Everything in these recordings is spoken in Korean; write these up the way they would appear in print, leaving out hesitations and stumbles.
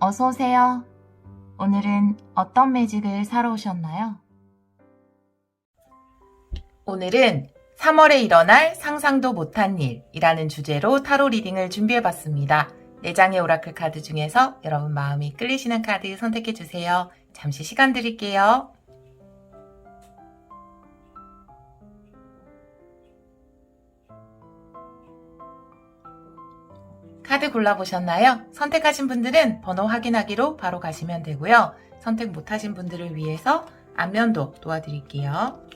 어서 오세요. 오늘은 어떤 매직을 사러 오셨나요? 오늘은 3월에 일어날 상상도 못한 일이라는 주제로 타로 리딩을 준비해봤습니다. 4장의 오라클 카드 중에서 여러분 마음이 끌리시는 카드 선택해주세요. 잠시 시간 드릴게요. 카드 골라보셨나요? 선택하신 분들은 번호 확인하기로 바로 가시면 되고요. 선택 못하신 분들을 위해서 안면도 도와드릴게요.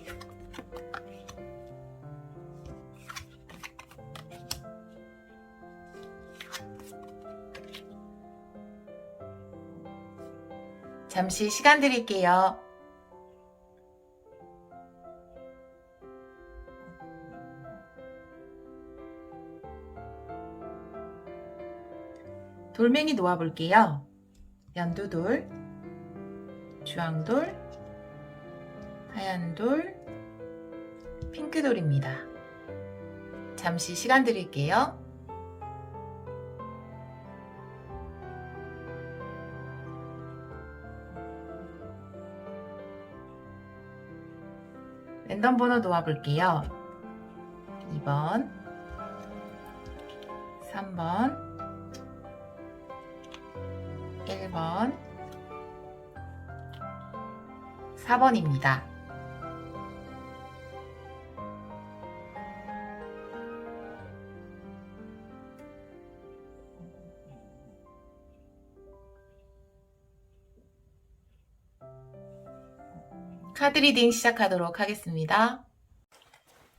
잠시 시간 드릴게요. 돌멩이 놓아볼게요. 연두돌, 주황돌, 하얀돌, 핑크돌입니다. 잠시 시간 드릴게요. 랜덤 번호 놓아볼게요. 2번, 3번, 1번, 4번입니다. 카드 리딩 시작하도록 하겠습니다.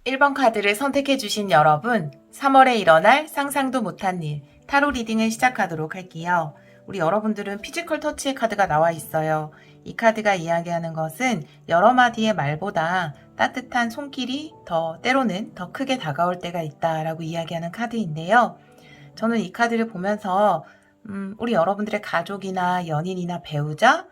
1번 카드를 선택해주신 여러분, 3월에 일어날 상상도 못한 일, 타로 리딩을 시작하도록 할게요. 우리 여러분들은 피지컬 터치의 카드가 나와 있어요. 이 카드가 이야기하는 것은 여러 마디의 말보다 따뜻한 손길이 때로는 더 크게 다가올 때가 있다라고 이야기하는 카드인데요. 저는 이 카드를 보면서 우리 여러분들의 가족이나 연인이나 배우자,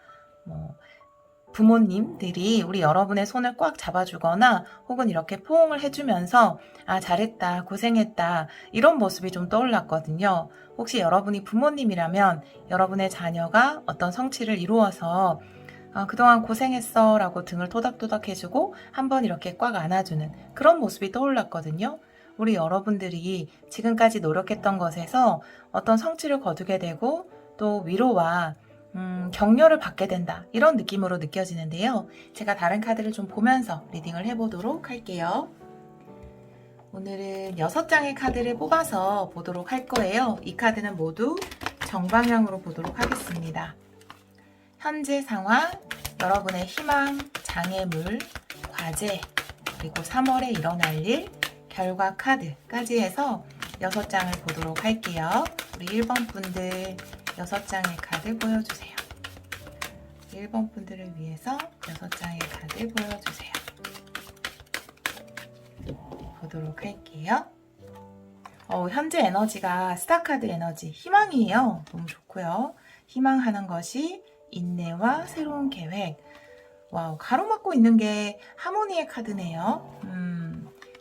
부모님들이 우리 여러분의 손을 꽉 잡아주거나 혹은 이렇게 포옹을 해주면서 아 잘했다 고생했다 이런 모습이 좀 떠올랐거든요. 혹시 여러분이 부모님이라면 여러분의 자녀가 어떤 성취를 이루어서 그동안 고생했어 라고 등을 토닥토닥 해주고 한번 이렇게 꽉 안아주는 그런 모습이 떠올랐거든요. 우리 여러분들이 지금까지 노력했던 것에서 어떤 성취를 거두게 되고 또 위로와 격려를 받게 된다 이런 느낌으로 느껴지는데요. 제가 다른 카드를 좀 보면서 리딩을 해보도록 할게요. 오늘은 6장의 카드를 뽑아서 보도록 할 거예요. 이 카드는 모두 정방향으로 보도록 하겠습니다. 현재 상황, 여러분의 희망, 장애물, 과제, 그리고 3월에 일어날 일, 결과 카드까지 해서 6장을 보도록 할게요. 우리 1번 분들 6장의 카드 보여주세요. 1번 분들을 위해서 6장의 카드 보여주세요. 보도록 할게요. 현재 에너지가 스타카드 에너지, 희망이에요. 너무 좋고요. 희망하는 것이 인내와 새로운 계획. 와우, 가로막고 있는 게 하모니의 카드네요.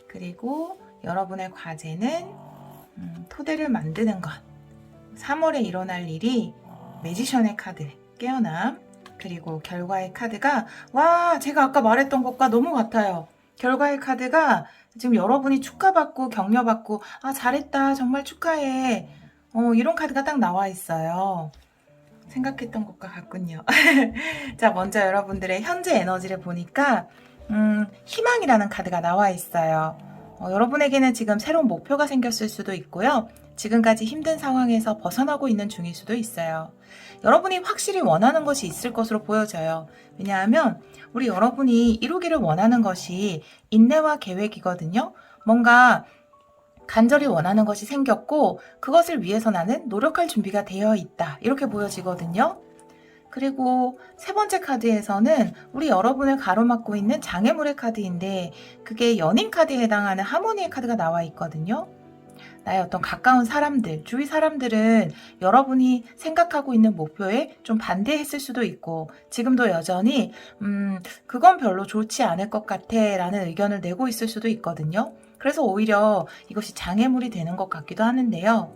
그리고 여러분의 과제는 토대를 만드는 것. 3월에 일어날 일이 매지션의 카드, 깨어남, 그리고 결과의 카드가 제가 아까 말했던 것과 너무 같아요. 결과의 카드가 지금 여러분이 축하받고 격려받고 잘했다 정말 축하해 이런 카드가 딱 나와 있어요. 생각했던 것과 같군요. 자, 먼저 여러분들의 현재 에너지를 보니까 희망이라는 카드가 나와 있어요. 여러분에게는 지금 새로운 목표가 생겼을 수도 있고요. 지금까지 힘든 상황에서 벗어나고 있는 중일 수도 있어요. 여러분이 확실히 원하는 것이 있을 것으로 보여져요. 왜냐하면 우리 여러분이 이루기를 원하는 것이 인내와 계획이거든요. 뭔가 간절히 원하는 것이 생겼고 그것을 위해서 나는 노력할 준비가 되어 있다. 이렇게 보여지거든요. 그리고 세 번째 카드에서는 우리 여러분을 가로막고 있는 장애물의 카드인데 그게 연인 카드에 해당하는 하모니의 카드가 나와 있거든요. 나의 어떤 가까운 사람들, 주위 사람들은 여러분이 생각하고 있는 목표에 좀 반대했을 수도 있고 지금도 여전히 그건 별로 좋지 않을 것 같아 라는 의견을 내고 있을 수도 있거든요. 그래서 오히려 이것이 장애물이 되는 것 같기도 하는데요.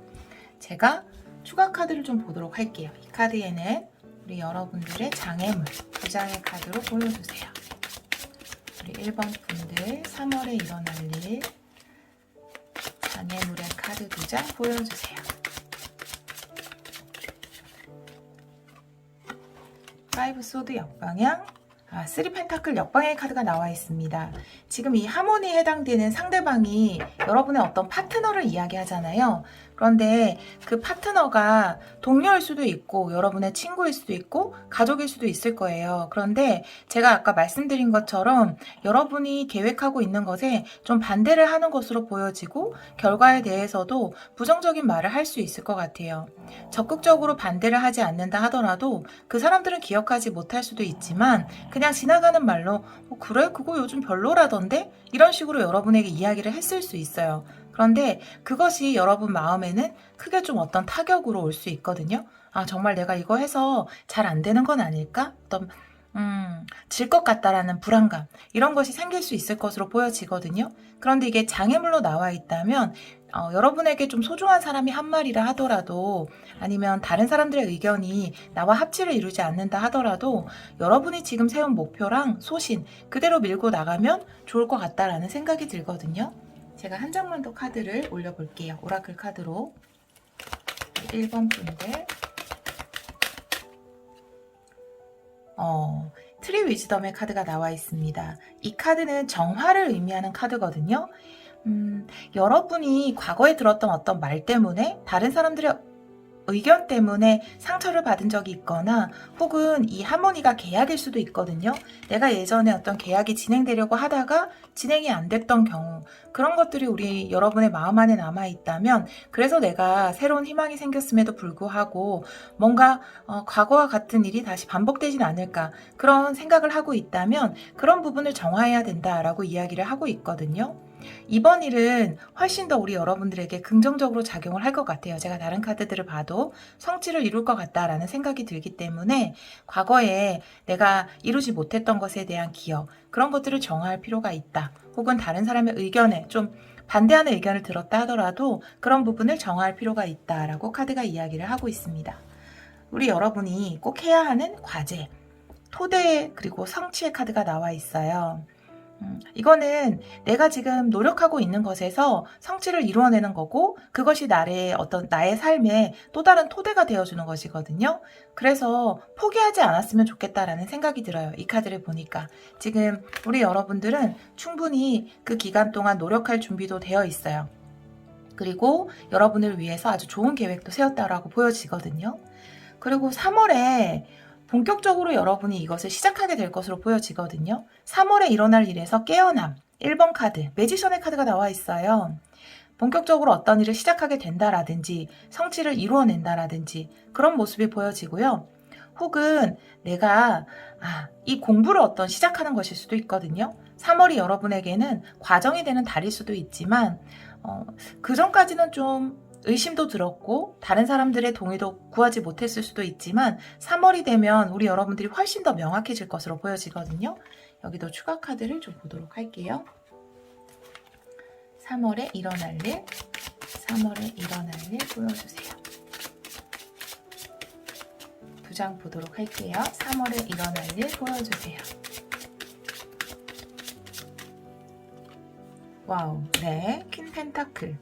제가 추가 카드를 좀 보도록 할게요. 이 카드에는 우리 여러분들의 장애물 2장의 카드로 보여주세요. 우리 1번 분들 3월에 일어날 일 장애물의 카드 2장 보여주세요. 5 소드 역방향, 3 펜타클 역방향의 카드가 나와 있습니다. 지금 이 하모니에 해당되는 상대방이 여러분의 어떤 파트너를 이야기하잖아요. 그런데 그 파트너가 동료일 수도 있고 여러분의 친구일 수도 있고 가족일 수도 있을 거예요. 그런데 제가 아까 말씀드린 것처럼 여러분이 계획하고 있는 것에 좀 반대를 하는 것으로 보여지고 결과에 대해서도 부정적인 말을 할 수 있을 것 같아요. 적극적으로 반대를 하지 않는다 하더라도 그 사람들은 기억하지 못할 수도 있지만 그냥 지나가는 말로 그래? 그거 요즘 별로라던데? 이런 식으로 여러분에게 이야기를 했을 수 있어요. 그런데 그것이 여러분 마음에는 크게 좀 어떤 타격으로 올 수 있거든요. 정말 내가 이거 해서 잘 안 되는 건 아닐까? 어떤 질 것 같다라는 불안감 이런 것이 생길 수 있을 것으로 보여지거든요. 그런데 이게 장애물로 나와 있다면 여러분에게 좀 소중한 사람이 한 말이라 하더라도 아니면 다른 사람들의 의견이 나와 합치를 이루지 않는다 하더라도 여러분이 지금 세운 목표랑 소신 그대로 밀고 나가면 좋을 것 같다라는 생각이 들거든요. 제가 한 장만 더 카드를 올려볼게요. 오라클 카드로 1번 분들 트리 위즈덤의 카드가 나와 있습니다. 이 카드는 정화를 의미하는 카드거든요. 여러분이 과거에 들었던 어떤 말 때문에 다른 사람들의 의견 때문에 상처를 받은 적이 있거나 혹은 이 하모니가 계약일 수도 있거든요. 내가 예전에 어떤 계약이 진행되려고 하다가 진행이 안 됐던 경우 그런 것들이 우리 여러분의 마음 안에 남아 있다면 그래서 내가 새로운 희망이 생겼음에도 불구하고 뭔가 과거와 같은 일이 다시 반복되진 않을까 그런 생각을 하고 있다면 그런 부분을 정화해야 된다라고 이야기를 하고 있거든요. 이번 일은 훨씬 더 우리 여러분들에게 긍정적으로 작용을 할 것 같아요. 제가 다른 카드들을 봐도 성취를 이룰 것 같다라는 생각이 들기 때문에 과거에 내가 이루지 못했던 것에 대한 기억 그런 것들을 정화할 필요가 있다. 혹은 다른 사람의 의견에 좀 반대하는 의견을 들었다 하더라도 그런 부분을 정화할 필요가 있다라고 카드가 이야기를 하고 있습니다. 우리 여러분이 꼭 해야 하는 과제, 토대 그리고 성취의 카드가 나와 있어요. 이거는 내가 지금 노력하고 있는 것에서 성취를 이루어내는 거고 그것이 나의 삶에 또 다른 토대가 되어주는 것이거든요. 그래서 포기하지 않았으면 좋겠다라는 생각이 들어요. 이 카드를 보니까 지금 우리 여러분들은 충분히 그 기간 동안 노력할 준비도 되어 있어요. 그리고 여러분을 위해서 아주 좋은 계획도 세웠다라고 보여지거든요. 그리고 3월에 본격적으로 여러분이 이것을 시작하게 될 것으로 보여지거든요. 3월에 일어날 일에서 깨어남, 1번 카드, 매지션의 카드가 나와 있어요. 본격적으로 어떤 일을 시작하게 된다라든지 성취를 이루어낸다라든지 그런 모습이 보여지고요. 혹은 내가 이 공부를 시작하는 것일 수도 있거든요. 3월이 여러분에게는 과정이 되는 달일 수도 있지만 그 전까지는 좀 의심도 들었고 다른 사람들의 동의도 구하지 못했을 수도 있지만 3월이 되면 우리 여러분들이 훨씬 더 명확해질 것으로 보여지거든요. 여기도 추가 카드를 좀 보도록 할게요. 3월에 일어날 일, 3월에 일어날 일 보여주세요. 2장 보도록 할게요. 3월에 일어날 일 보여주세요. 와우, 네, 퀸 펜타클.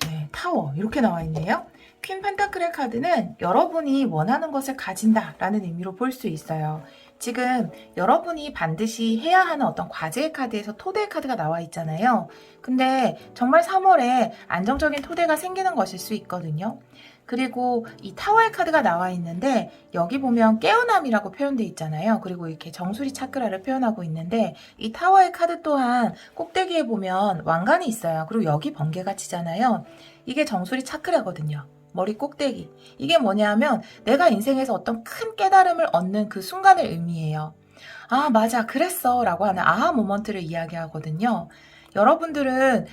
네, 타워 이렇게 나와 있네요. 퀸 펜타클의 카드는 여러분이 원하는 것을 가진다라는 의미로 볼 수 있어요. 지금 여러분이 반드시 해야 하는 어떤 과제의 카드에서 토대의 카드가 나와 있잖아요. 근데 정말 3월에 안정적인 토대가 생기는 것일 수 있거든요. 그리고 이 타워의 카드가 나와 있는데 여기 보면 깨어남이라고 표현되어 있잖아요. 그리고 이렇게 정수리 차크라를 표현하고 있는데 이 타워의 카드 또한 꼭대기에 보면 왕관이 있어요. 그리고 여기 번개가 치잖아요. 이게 정수리 차크라거든요. 머리 꼭대기. 이게 뭐냐면 내가 인생에서 어떤 큰 깨달음을 얻는 그 순간을 의미해요. 맞아 그랬어 라고 하는 아하 모먼트를 이야기하거든요. 여러분들은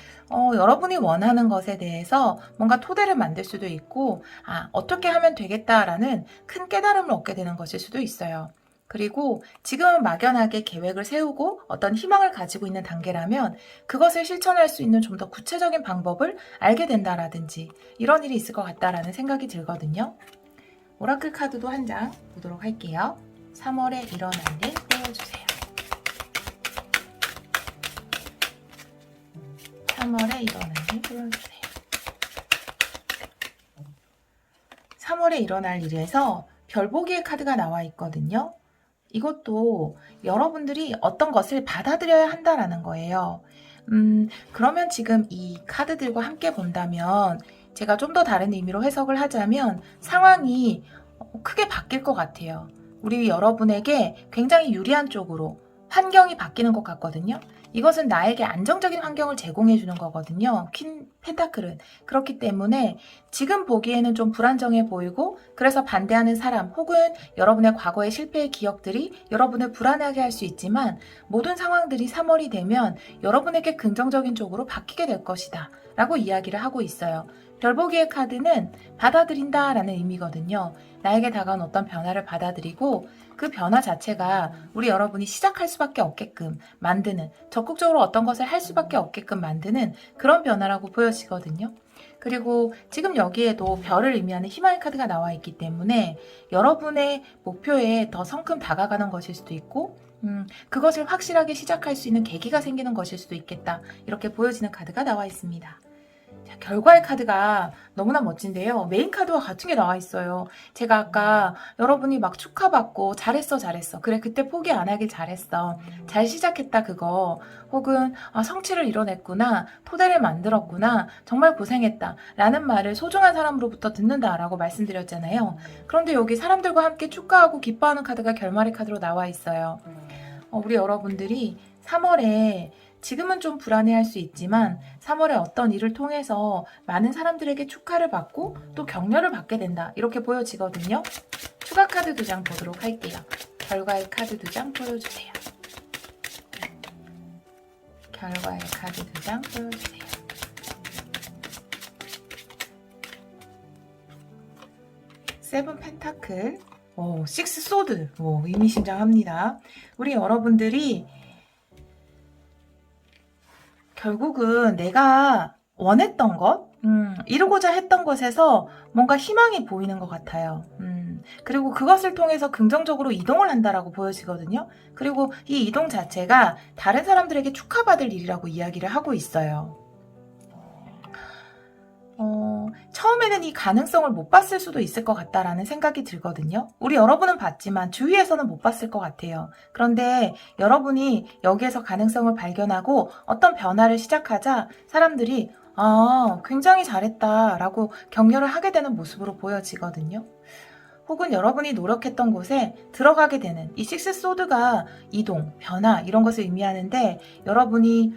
여러분이 원하는 것에 대해서 뭔가 토대를 만들 수도 있고 어떻게 하면 되겠다라는 큰 깨달음을 얻게 되는 것일 수도 있어요. 그리고 지금은 막연하게 계획을 세우고 어떤 희망을 가지고 있는 단계라면 그것을 실천할 수 있는 좀 더 구체적인 방법을 알게 된다라든지 이런 일이 있을 것 같다라는 생각이 들거든요. 오라클 카드도 한 장 보도록 할게요. 3월에 일어날 일 보여주세요. 3월에 일어날 일 보여주세요. 3월에 일어날 일에서 별보기의 카드가 나와 있거든요. 이것도 여러분들이 어떤 것을 받아들여야 한다라는 거예요. 그러면 지금 이 카드들과 함께 본다면 제가 좀 더 다른 의미로 해석을 하자면 상황이 크게 바뀔 것 같아요. 우리 여러분에게 굉장히 유리한 쪽으로 환경이 바뀌는 것 같거든요. 이것은 나에게 안정적인 환경을 제공해 주는 거거든요. 퀸 펜타클은. 그렇기 때문에 지금 보기에는 좀 불안정해 보이고 그래서 반대하는 사람 혹은 여러분의 과거의 실패의 기억들이 여러분을 불안하게 할 수 있지만 모든 상황들이 3월이 되면 여러분에게 긍정적인 쪽으로 바뀌게 될 것이다 라고 이야기를 하고 있어요. 별보기의 카드는 받아들인다 라는 의미거든요. 나에게 다가온 어떤 변화를 받아들이고 그 변화 자체가 우리 여러분이 시작할 수밖에 없게끔 만드는, 적극적으로 어떤 것을 할 수밖에 없게끔 만드는 그런 변화라고 보여지거든요. 그리고 지금 여기에도 별을 의미하는 희망의 카드가 나와 있기 때문에 여러분의 목표에 더 성큼 다가가는 것일 수도 있고 그것을 확실하게 시작할 수 있는 계기가 생기는 것일 수도 있겠다. 이렇게 보여지는 카드가 나와 있습니다. 자, 결과의 카드가 너무나 멋진데요. 메인 카드와 같은 게 나와 있어요. 제가 아까 여러분이 막 축하받고 잘했어 잘했어. 그래 그때 포기 안 하길 잘했어. 잘 시작했다 그거. 혹은 성취를 이뤄냈구나. 토대를 만들었구나. 정말 고생했다. 라는 말을 소중한 사람으로부터 듣는다라고 말씀드렸잖아요. 그런데 여기 사람들과 함께 축하하고 기뻐하는 카드가 결말의 카드로 나와 있어요. 우리 여러분들이 3월에 지금은 좀 불안해할 수 있지만 3월에 어떤 일을 통해서 많은 사람들에게 축하를 받고 또 격려를 받게 된다. 이렇게 보여지거든요. 추가 카드 2장 보도록 할게요. 결과의 카드 2장 보여주세요. 결과의 카드 2장 보여주세요. 세븐 펜타클, 식스 소드, 의미심장합니다. 우리 여러분들이 결국은 내가 원했던 것, 이루고자 했던 것에서 뭔가 희망이 보이는 것 같아요. 그리고 그것을 통해서 긍정적으로 이동을 한다라고 보여지거든요. 그리고 이 이동 자체가 다른 사람들에게 축하받을 일이라고 이야기를 하고 있어요. 처음에는 이 가능성을 못 봤을 수도 있을 것 같다라는 생각이 들거든요. 우리 여러분은 봤지만 주위에서는 못 봤을 것 같아요. 그런데 여러분이 여기에서 가능성을 발견하고 어떤 변화를 시작하자 사람들이 굉장히 잘했다라고 격려를 하게 되는 모습으로 보여지거든요. 혹은 여러분이 노력했던 곳에 들어가게 되는 이 식스 소드가 이동, 변화 이런 것을 의미하는데 여러분이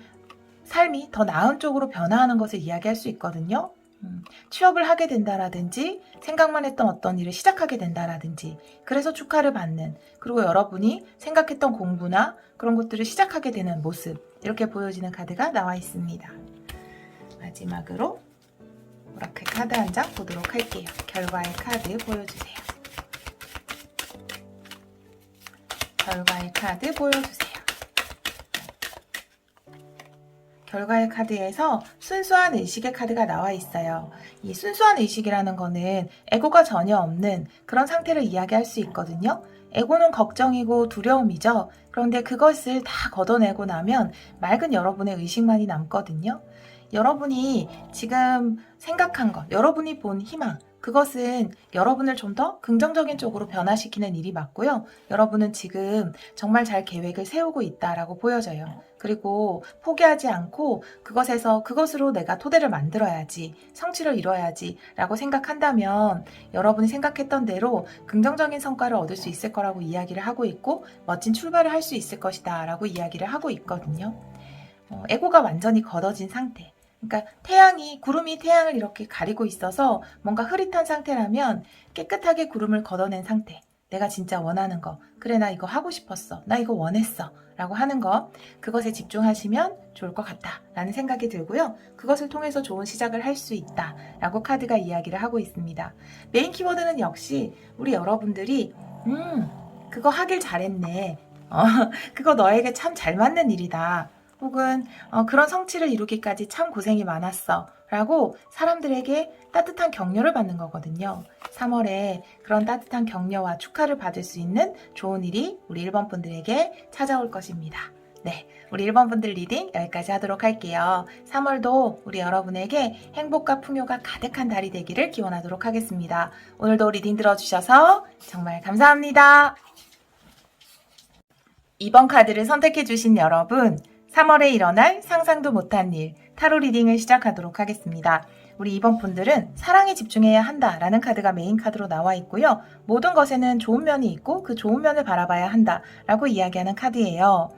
삶이 더 나은 쪽으로 변화하는 것을 이야기할 수 있거든요. 취업을 하게 된다라든지 생각만 했던 어떤 일을 시작하게 된다라든지 그래서 축하를 받는 그리고 여러분이 생각했던 공부나 그런 것들을 시작하게 되는 모습 이렇게 보여지는 카드가 나와 있습니다. 마지막으로 오라클 카드 한 장 보도록 할게요. 결과의 카드 보여주세요. 결과의 카드 보여주세요. 결과의 카드에서 순수한 의식의 카드가 나와 있어요. 이 순수한 의식이라는 거는 에고가 전혀 없는 그런 상태를 이야기할 수 있거든요. 에고는 걱정이고 두려움이죠. 그런데 그것을 다 걷어내고 나면 맑은 여러분의 의식만이 남거든요. 여러분이 지금 생각한 것, 여러분이 본 희망, 그것은 여러분을 좀 더 긍정적인 쪽으로 변화시키는 일이 맞고요. 여러분은 지금 정말 잘 계획을 세우고 있다라고 보여져요. 그리고 포기하지 않고 그것으로 내가 토대를 만들어야지, 성취를 이뤄야지 라고 생각한다면 여러분이 생각했던 대로 긍정적인 성과를 얻을 수 있을 거라고 이야기를 하고 있고 멋진 출발을 할 수 있을 것이다 라고 이야기를 하고 있거든요. 에고가 완전히 걷어진 상태. 그러니까 구름이 태양을 이렇게 가리고 있어서 뭔가 흐릿한 상태라면 깨끗하게 구름을 걷어낸 상태. 내가 진짜 원하는 거. 그래, 나 이거 하고 싶었어. 나 이거 원했어. 라고 하는 거. 그것에 집중하시면 좋을 것 같다. 라는 생각이 들고요. 그것을 통해서 좋은 시작을 할 수 있다. 라고 카드가 이야기를 하고 있습니다. 메인 키워드는 역시 우리 여러분들이 그거 하길 잘했네. 그거 너에게 참 잘 맞는 일이다. 혹은 그런 성취를 이루기까지 참 고생이 많았어. 라고 사람들에게 따뜻한 격려를 받는 거거든요. 3월에 그런 따뜻한 격려와 축하를 받을 수 있는 좋은 일이 우리 1번 분들에게 찾아올 것입니다. 네, 우리 1번 분들 리딩 여기까지 하도록 할게요. 3월도 우리 여러분에게 행복과 풍요가 가득한 달이 되기를 기원하도록 하겠습니다. 오늘도 리딩 들어주셔서 정말 감사합니다. 2번 카드를 선택해주신 여러분, 3월에 일어날 상상도 못한 일, 타로 리딩을 시작하도록 하겠습니다. 우리 2번 분들은 사랑에 집중해야 한다라는 카드가 메인 카드로 나와 있고요. 모든 것에는 좋은 면이 있고 그 좋은 면을 바라봐야 한다라고 이야기하는 카드예요.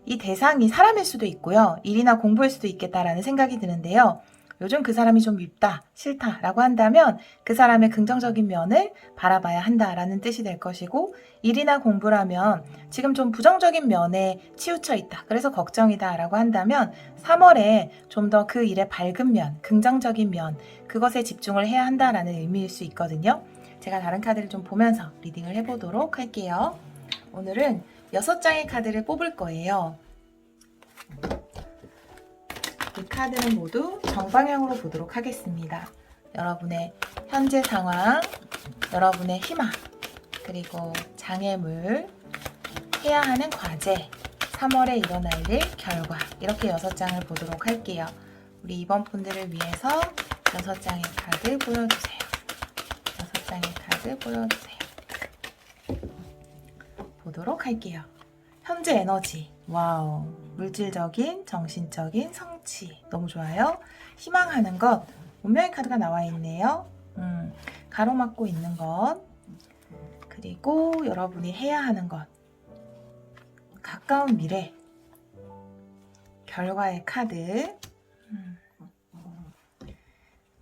이 대상이 사람일 수도 있고요. 일이나 공부일 수도 있겠다라는 생각이 드는데요. 요즘 그 사람이 좀 밉다, 싫다라고 한다면 그 사람의 긍정적인 면을 바라봐야 한다라는 뜻이 될 것이고, 일이나 공부라면 지금 좀 부정적인 면에 치우쳐 있다, 그래서 걱정이다라고 한다면 3월에 좀 더 그 일의 밝은 면, 긍정적인 면, 그것에 집중을 해야 한다라는 의미일 수 있거든요. 제가 다른 카드를 좀 보면서 리딩을 해보도록 할게요. 오늘은 6장의 카드를 뽑을 거예요. 이 카드는 모두 정방향으로 보도록 하겠습니다. 여러분의 현재 상황, 여러분의 희망, 그리고 장애물, 해야 하는 과제, 3월에 일어날 일, 결과, 이렇게 6장을 보도록 할게요. 우리 2번 분들을 위해서 6장의 카드 보여주세요. 6장의 카드 보여주세요. 보도록 할게요. 현재 에너지, 와우, 물질적인, 정신적인 성취, 너무 좋아요. 희망하는 것, 운명의 카드가 나와 있네요. 가로막고 있는 것, 그리고 여러분이 해야 하는 것, 가까운 미래, 결과의 카드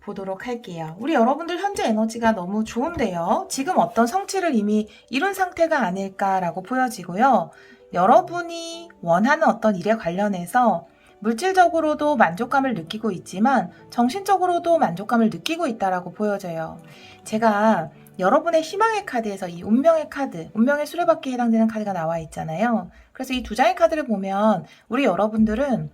보도록 할게요. 우리 여러분들 현재 에너지가 너무 좋은데요. 지금 어떤 성취를 이미 이룬 상태가 아닐까라고 보여지고요. 여러분이 원하는 어떤 일에 관련해서 물질적으로도 만족감을 느끼고 있지만 정신적으로도 만족감을 느끼고 있다라고 보여져요. 제가 여러분의 희망의 카드에서 이 운명의 카드, 운명의 수레바퀴에 해당되는 카드가 나와 있잖아요. 그래서 이 2장의 카드를 보면 우리 여러분들은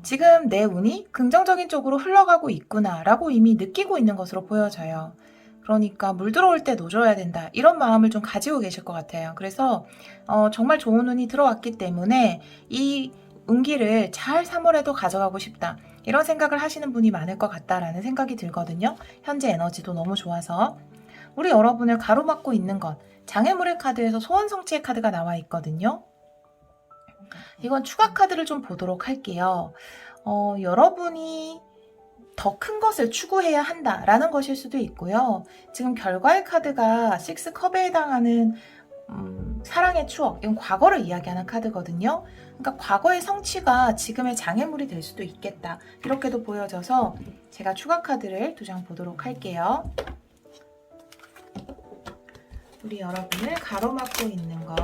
지금 내 운이 긍정적인 쪽으로 흘러가고 있구나 라고 이미 느끼고 있는 것으로 보여져요. 그러니까 물 들어올 때 노져야 된다, 이런 마음을 좀 가지고 계실 것 같아요. 그래서 정말 좋은 운이 들어왔기 때문에 이 운기를 잘 3월에도 가져가고 싶다, 이런 생각을 하시는 분이 많을 것 같다라는 생각이 들거든요. 현재 에너지도 너무 좋아서. 우리 여러분을 가로막고 있는 것, 장애물의 카드에서 소원 성취의 카드가 나와 있거든요. 이건 추가 카드를 좀 보도록 할게요. 여러분이 더 큰 것을 추구해야 한다라는 것일 수도 있고요. 지금 결과의 카드가 6컵에 해당하는 사랑의 추억, 이건 과거를 이야기하는 카드거든요. 그러니까 과거의 성취가 지금의 장애물이 될 수도 있겠다, 이렇게도 보여져서 제가 추가 카드를 2장 보도록 할게요. 우리 여러분을 가로막고 있는 것,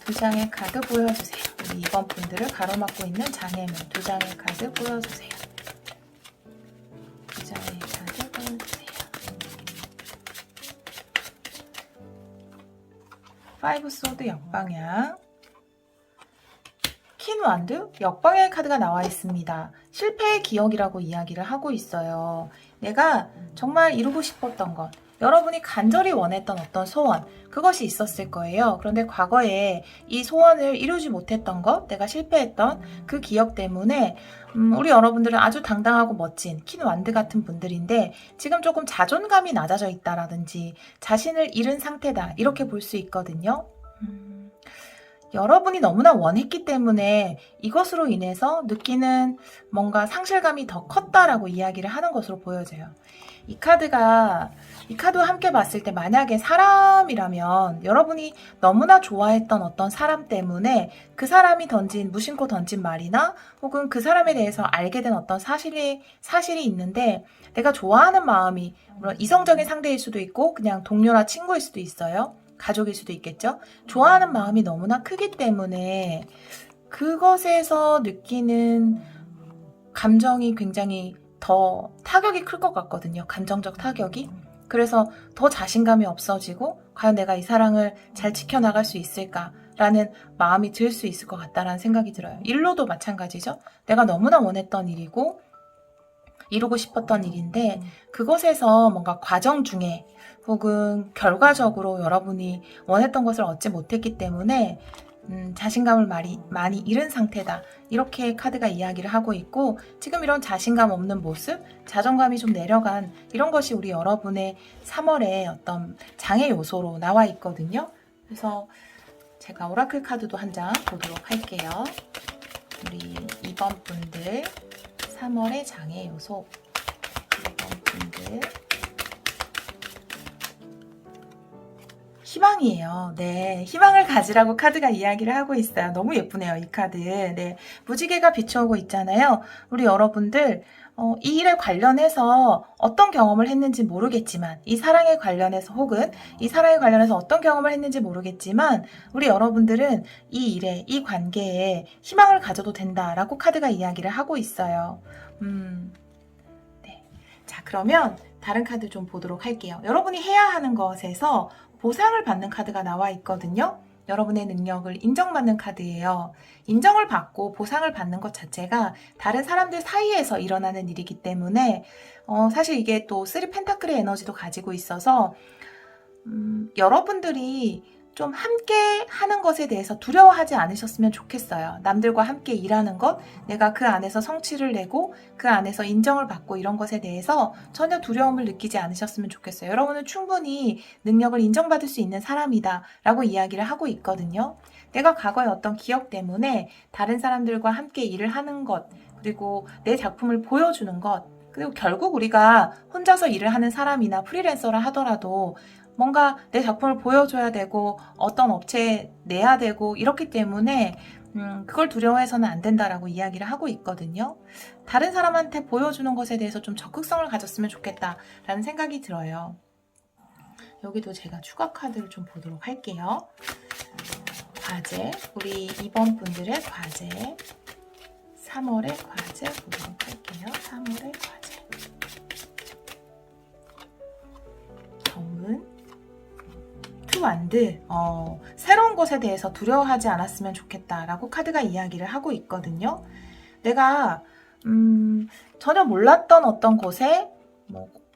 2장의 카드 보여주세요. 우리 2번 분들을 가로막고 있는 장애물, 2장의 카드 보여주세요. 2장의 카드 보여주세요. 5 소드 역방향, 퀸 완드 역방향의 카드가 나와 있습니다. 실패의 기억이라고 이야기를 하고 있어요. 내가 정말 이루고 싶었던 것, 여러분이 간절히 원했던 어떤 소원, 그것이 있었을 거예요. 그런데 과거에 이 소원을 이루지 못했던 것, 내가 실패했던 그 기억 때문에 우리 여러분들은 아주 당당하고 멋진 퀸 완드 같은 분들인데 지금 조금 자존감이 낮아져 있다라든지 자신을 잃은 상태다, 이렇게 볼 수 있거든요. 여러분이 너무나 원했기 때문에 이것으로 인해서 느끼는 뭔가 상실감이 더 컸다라고 이야기를 하는 것으로 보여져요. 이 카드와 함께 봤을 때 만약에 사람이라면 여러분이 너무나 좋아했던 어떤 사람 때문에 그 사람이 무심코 던진 말이나 혹은 그 사람에 대해서 알게 된 어떤 사실이 있는데 내가 좋아하는 마음이 물론 이성적인 상대일 수도 있고 그냥 동료나 친구일 수도 있어요. 가족일 수도 있겠죠. 좋아하는 마음이 너무나 크기 때문에 그것에서 느끼는 감정이 굉장히 더 타격이 클 것 같거든요. 감정적 타격이. 그래서 더 자신감이 없어지고 과연 내가 이 사랑을 잘 지켜나갈 수 있을까라는 마음이 들 수 있을 것 같다라는 생각이 들어요. 일로도 마찬가지죠. 내가 너무나 원했던 일이고 이루고 싶었던 일인데 그것에서 뭔가 과정 중에 혹은 결과적으로 여러분이 원했던 것을 얻지 못했기 때문에 자신감을 많이 잃은 상태다. 이렇게 카드가 이야기를 하고 있고 지금 이런 자신감 없는 모습, 자존감이 좀 내려간 이런 것이 우리 여러분의 3월의 어떤 장애 요소로 나와 있거든요. 그래서 제가 오라클 카드도 한 장 보도록 할게요. 우리 2번 분들 3월의 장애 요소 2번 분들 희망이에요. 네, 희망을 가지라고 카드가 이야기를 하고 있어요. 너무 예쁘네요, 이 카드. 네, 무지개가 비춰오고 있잖아요. 우리 여러분들 이 일에 관련해서 어떤 경험을 했는지 모르겠지만 이 사랑에 관련해서 혹은 이 사랑에 관련해서 어떤 경험을 했는지 모르겠지만 우리 여러분들은 이 일에, 이 관계에 희망을 가져도 된다라고 카드가 이야기를 하고 있어요. 네. 자, 그러면 다른 카드 좀 보도록 할게요. 여러분이 해야 하는 것에서 보상을 받는 카드가 나와 있거든요. 여러분의 능력을 인정받는 카드예요. 인정을 받고 보상을 받는 것 자체가 다른 사람들 사이에서 일어나는 일이기 때문에 사실 이게 또 3 펜타클의 에너지도 가지고 있어서 여러분들이 좀 함께 하는 것에 대해서 두려워하지 않으셨으면 좋겠어요. 남들과 함께 일하는 것, 내가 그 안에서 성취를 내고 그 안에서 인정을 받고 이런 것에 대해서 전혀 두려움을 느끼지 않으셨으면 좋겠어요. 여러분은 충분히 능력을 인정받을 수 있는 사람이다 라고 이야기를 하고 있거든요. 내가 과거의 어떤 기억 때문에 다른 사람들과 함께 일을 하는 것, 그리고 내 작품을 보여주는 것, 그리고 결국 우리가 혼자서 일을 하는 사람이나 프리랜서라 하더라도 뭔가 내 작품을 보여줘야 되고 어떤 업체에 내야 되고 이렇기 때문에 그걸 두려워해서는 안 된다라고 이야기를 하고 있거든요. 다른 사람한테 보여주는 것에 대해서 좀 적극성을 가졌으면 좋겠다라는 생각이 들어요. 여기도 제가 추가 카드를 좀 보도록 할게요. 과제, 우리 2번 분들의 과제, 3월의 과제 보도록 할게요. 3월의 과제. 정문, 투완드, 새로운 것에 대해서 두려워하지 않았으면 좋겠다라고 카드가 이야기를 하고 있거든요. 내가 전혀 몰랐던 어떤 곳에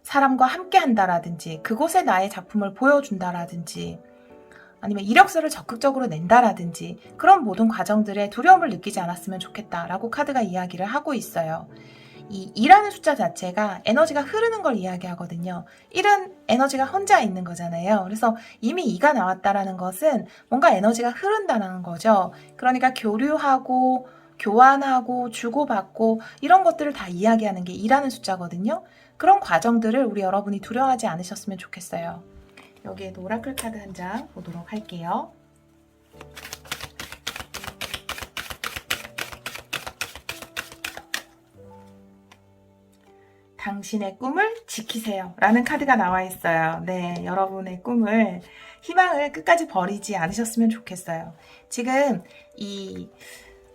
사람과 함께 한다라든지 그곳에 나의 작품을 보여준다라든지 아니면 이력서를 적극적으로 낸다라든지 그런 모든 과정들에 두려움을 느끼지 않았으면 좋겠다라고 카드가 이야기를 하고 있어요. 이 2라는 숫자 자체가 에너지가 흐르는 걸 이야기하거든요. 1은 에너지가 혼자 있는 거잖아요. 그래서 이미 2가 나왔다라는 것은 뭔가 에너지가 흐른다는 거죠. 그러니까 교류하고 교환하고 주고받고 이런 것들을 다 이야기하는 게 2라는 숫자거든요. 그런 과정들을 우리 여러분이 두려워하지 않으셨으면 좋겠어요. 여기에도 오라클 카드 한 장 보도록 할게요. 당신의 꿈을 지키세요 라는 카드가 나와 있어요. 네, 여러분의 꿈을, 희망을 끝까지 버리지 않으셨으면 좋겠어요. 지금 이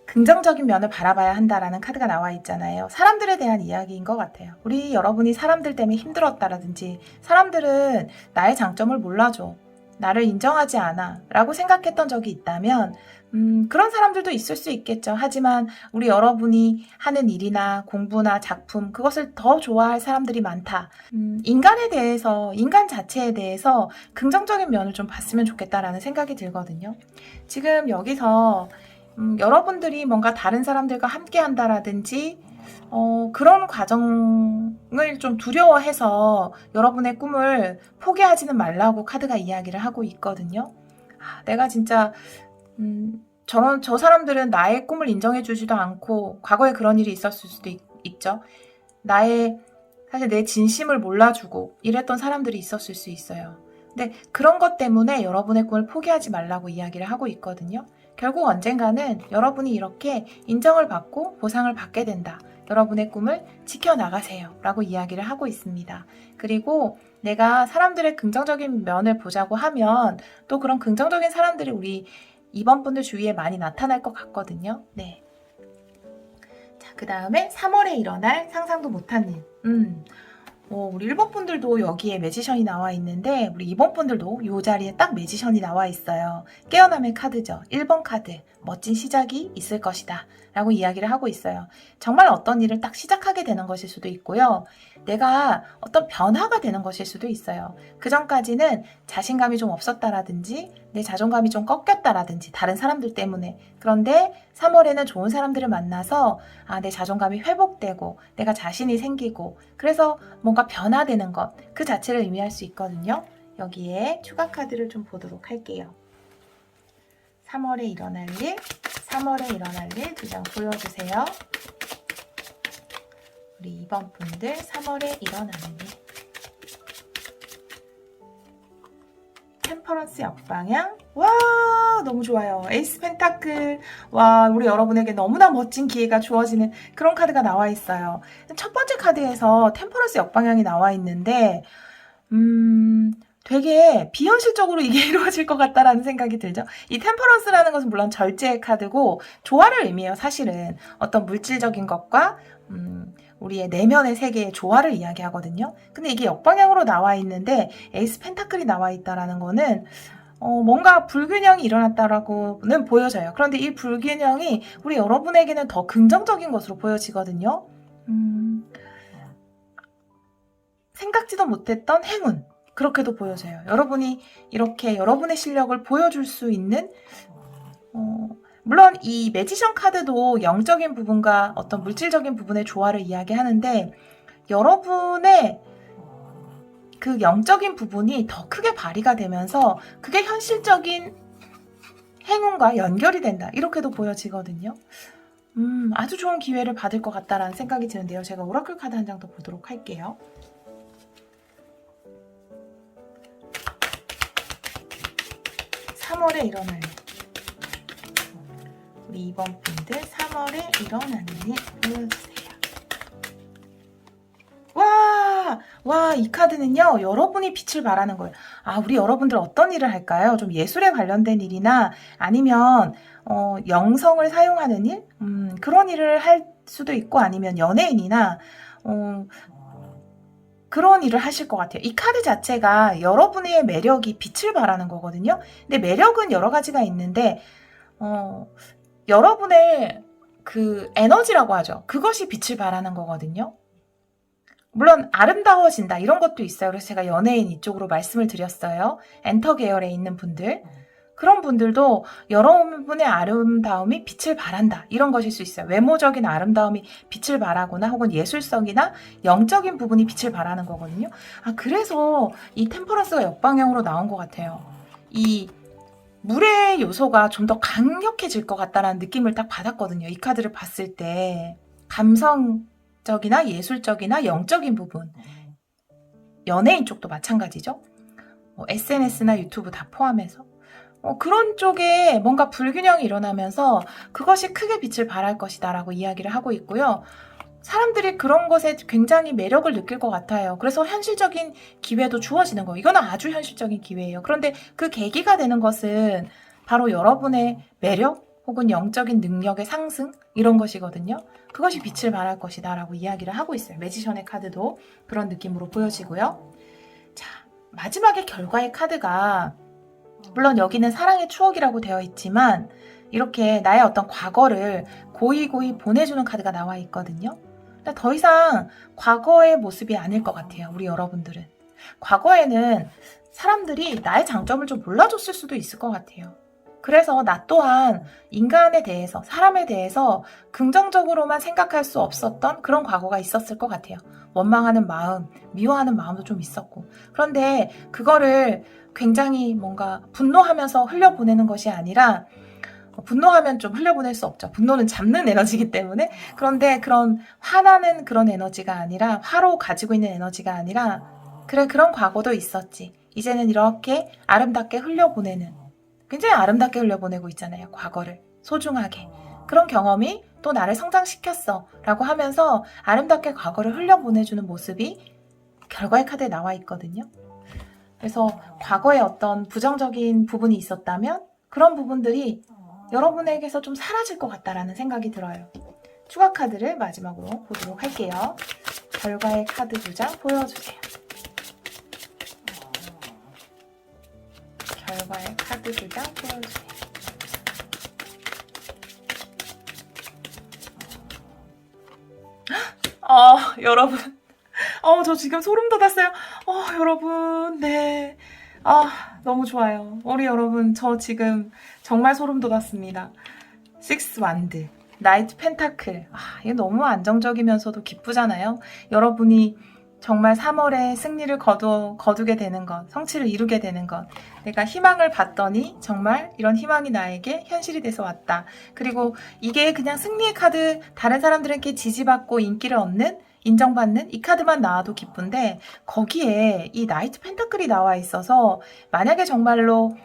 긍정적인 면을 바라봐야 한다라는 카드가 나와 있잖아요. 사람들에 대한 이야기인 것 같아요. 우리 여러분이 사람들 때문에 힘들었다라든지 사람들은 나의 장점을 몰라줘, 나를 인정하지 않아 라고 생각했던 적이 있다면 그런 사람들도 있을 수 있겠죠. 하지만 우리 여러분이 하는 일이나 공부나 작품, 그것을 더 좋아할 사람들이 많다. 인간에 대해서, 인간 자체에 대해서 긍정적인 면을 좀 봤으면 좋겠다라는 생각이 들거든요. 지금 여기서 여러분들이 뭔가 다른 사람들과 함께 한다라든지 그런 과정을 좀 두려워해서 여러분의 꿈을 포기하지는 말라고 카드가 이야기를 하고 있거든요. 내가 진짜 저 사람들은 나의 꿈을 인정해 주지도 않고 과거에 그런 일이 있었을 수도 있죠. 사실 내 진심을 몰라주고 이랬던 사람들이 있었을 수 있어요. 근데 그런 것 때문에 여러분의 꿈을 포기하지 말라고 이야기를 하고 있거든요. 결국 언젠가는 여러분이 이렇게 인정을 받고 보상을 받게 된다. 여러분의 꿈을 지켜나가세요 라고 이야기를 하고 있습니다. 그리고 내가 사람들의 긍정적인 면을 보자고 하면 또 그런 긍정적인 사람들이 우리 2번 분들 주위에 많이 나타날 것 같거든요. 네. 자, 그 다음에 3월에 일어날 상상도 못한 일. 우리 1번 분들도 여기에 매지션이 나와 있는데 우리 2번 분들도 이 자리에 딱 매지션이 나와 있어요. 깨어남의 카드죠. 1번 카드. 멋진 시작이 있을 것이다 라고 이야기를 하고 있어요. 정말 어떤 일을 딱 시작하게 되는 것일 수도 있고요. 내가 어떤 변화가 되는 것일 수도 있어요. 그 전까지는 자신감이 좀 없었다라든지 내 자존감이 좀 꺾였다라든지 다른 사람들 때문에. 그런데 3월에는 좋은 사람들을 만나서 내 자존감이 회복되고 내가 자신이 생기고 그래서 뭔가 변화되는 것 그 자체를 의미할 수 있거든요. 여기에 추가 카드를 좀 보도록 할게요. 3월에 일어날 일, 3월에 일어날 일 두 장 보여주세요. 우리 2번 분들 3월에 일어나는 일. 템퍼런스 역방향. 와, 너무 좋아요. 에이스 펜타클. 와, 우리 여러분에게 너무나 멋진 기회가 주어지는 그런 카드가 나와 있어요. 첫 번째 카드에서 템퍼런스 역방향이 나와 있는데 되게 비현실적으로 이게 이루어질 것 같다라는 생각이 들죠. 이 템퍼런스라는 것은 물론 절제의 카드고 조화를 의미해요. 사실은 어떤 물질적인 것과 우리의 내면의 세계의 조화를 이야기하거든요. 근데 이게 역방향으로 나와 있는데 에이스 펜타클이 나와 있다라는 거는 뭔가 불균형이 일어났다라고는 보여져요. 그런데 이 불균형이 우리 여러분에게는 더 긍정적인 것으로 보여지거든요. 생각지도 못했던 행운. 그렇게도 보여져요. 여러분이 이렇게 여러분의 실력을 보여줄 수 있는 물론 이 매지션 카드도 영적인 부분과 어떤 물질적인 부분의 조화를 이야기하는데 여러분의 그 영적인 부분이 더 크게 발휘가 되면서 그게 현실적인 행운과 연결이 된다. 이렇게도 보여지거든요. 아주 좋은 기회를 받을 것 같다라는 생각이 드는데요. 제가 오라클 카드 한 장 더 보도록 할게요. (3월에) 일어날 일. 우리 2번 분들 3월에 일어나는 일 보여주세요. 와, 이 카드는요, 여러분이 빛을 발하는 거예요. 우리 여러분들 어떤 일을 할까요? 좀 예술에 관련된 일이나 아니면 영성을 사용하는 일? 그런 일을 할 수도 있고 아니면 연예인이나 그런 일을 하실 것 같아요. 이 카드 자체가 여러분의 매력이 빛을 발하는 거거든요. 근데 매력은 여러 가지가 있는데 여러분의 그 에너지라고 하죠. 그것이 빛을 발하는 거거든요. 물론 아름다워진다 이런 것도 있어요. 그래서 제가 연예인 이쪽으로 말씀을 드렸어요. 엔터 계열에 있는 분들. 그런 분들도 여러분의 아름다움이 빛을 발한다. 이런 것일 수 있어요. 외모적인 아름다움이 빛을 발하거나 혹은 예술성이나 영적인 부분이 빛을 발하는 거거든요. 그래서 이 템퍼런스가 역방향으로 나온 것 같아요. 이 물의 요소가 좀 더 강력해질 것 같다라는 느낌을 딱 받았거든요. 이 카드를 봤을 때. 감성적이나 예술적이나 영적인 부분. 연예인 쪽도 마찬가지죠. SNS나 유튜브 다 포함해서. 그런 쪽에 뭔가 불균형이 일어나면서 그것이 크게 빛을 발할 것이다 라고 이야기를 하고 있고요. 사람들이 그런 것에 굉장히 매력을 느낄 것 같아요. 그래서 현실적인 기회도 주어지는 거예요. 이거는 아주 현실적인 기회예요. 그런데 그 계기가 되는 것은 바로 여러분의 매력 혹은 영적인 능력의 상승 이런 것이거든요. 그것이 빛을 발할 것이다 라고 이야기를 하고 있어요. 매지션의 카드도 그런 느낌으로 보여지고요. 자, 마지막에 결과의 카드가 물론 여기는 사랑의 추억이라고 되어 있지만 이렇게 나의 어떤 과거를 고이고이 보내주는 카드가 나와 있거든요. 더 이상 과거의 모습이 아닐 것 같아요. 우리 여러분들은. 과거에는 사람들이 나의 장점을 좀 몰라줬을 수도 있을 것 같아요. 그래서 나 또한 인간에 대해서, 사람에 대해서 긍정적으로만 생각할 수 없었던 그런 과거가 있었을 것 같아요. 원망하는 마음, 미워하는 마음도 좀 있었고. 그런데 그거를 굉장히 뭔가 분노하면서 흘려보내는 것이 아니라 분노하면 좀 흘려보낼 수 없죠. 분노는 잡는 에너지이기 때문에. 그런데 그런 화나는 그런 에너지가 아니라 화로 가지고 있는 에너지가 아니라 그래 그런 과거도 있었지. 이제는 이렇게 아름답게 흘려보내는 굉장히 아름답게 흘려보내고 있잖아요. 과거를 소중하게. 그런 경험이 또 나를 성장시켰어 라고 하면서 아름답게 과거를 흘려보내주는 모습이 결과의 카드에 나와 있거든요. 그래서 과거에 어떤 부정적인 부분이 있었다면 그런 부분들이 여러분에게서 좀 사라질 것 같다라는 생각이 들어요. 추가 카드를 마지막으로 보도록 할게요. 결과의 카드 2장 보여주세요. 결과의 카드 2장 보여주세요. 여러분. 저 지금 소름 돋았어요. 여러분. 네. 너무 좋아요. 우리 여러분, 저 지금 정말 소름 돋았습니다. 식스 완드, 나이트 펜타클. 이게 너무 안정적이면서도 기쁘잖아요. 여러분이 정말 3월에 승리를 거두게 되는 것, 성취를 이루게 되는 것. 내가 희망을 봤더니 정말 이런 희망이 나에게 현실이 돼서 왔다. 그리고 이게 그냥 승리의 카드, 다른 사람들에게 지지받고 인기를 얻는, 인정받는 이 카드만 나와도 기쁜데, 거기에 이 나이트 펜타클이 나와 있어서 만약에 정말로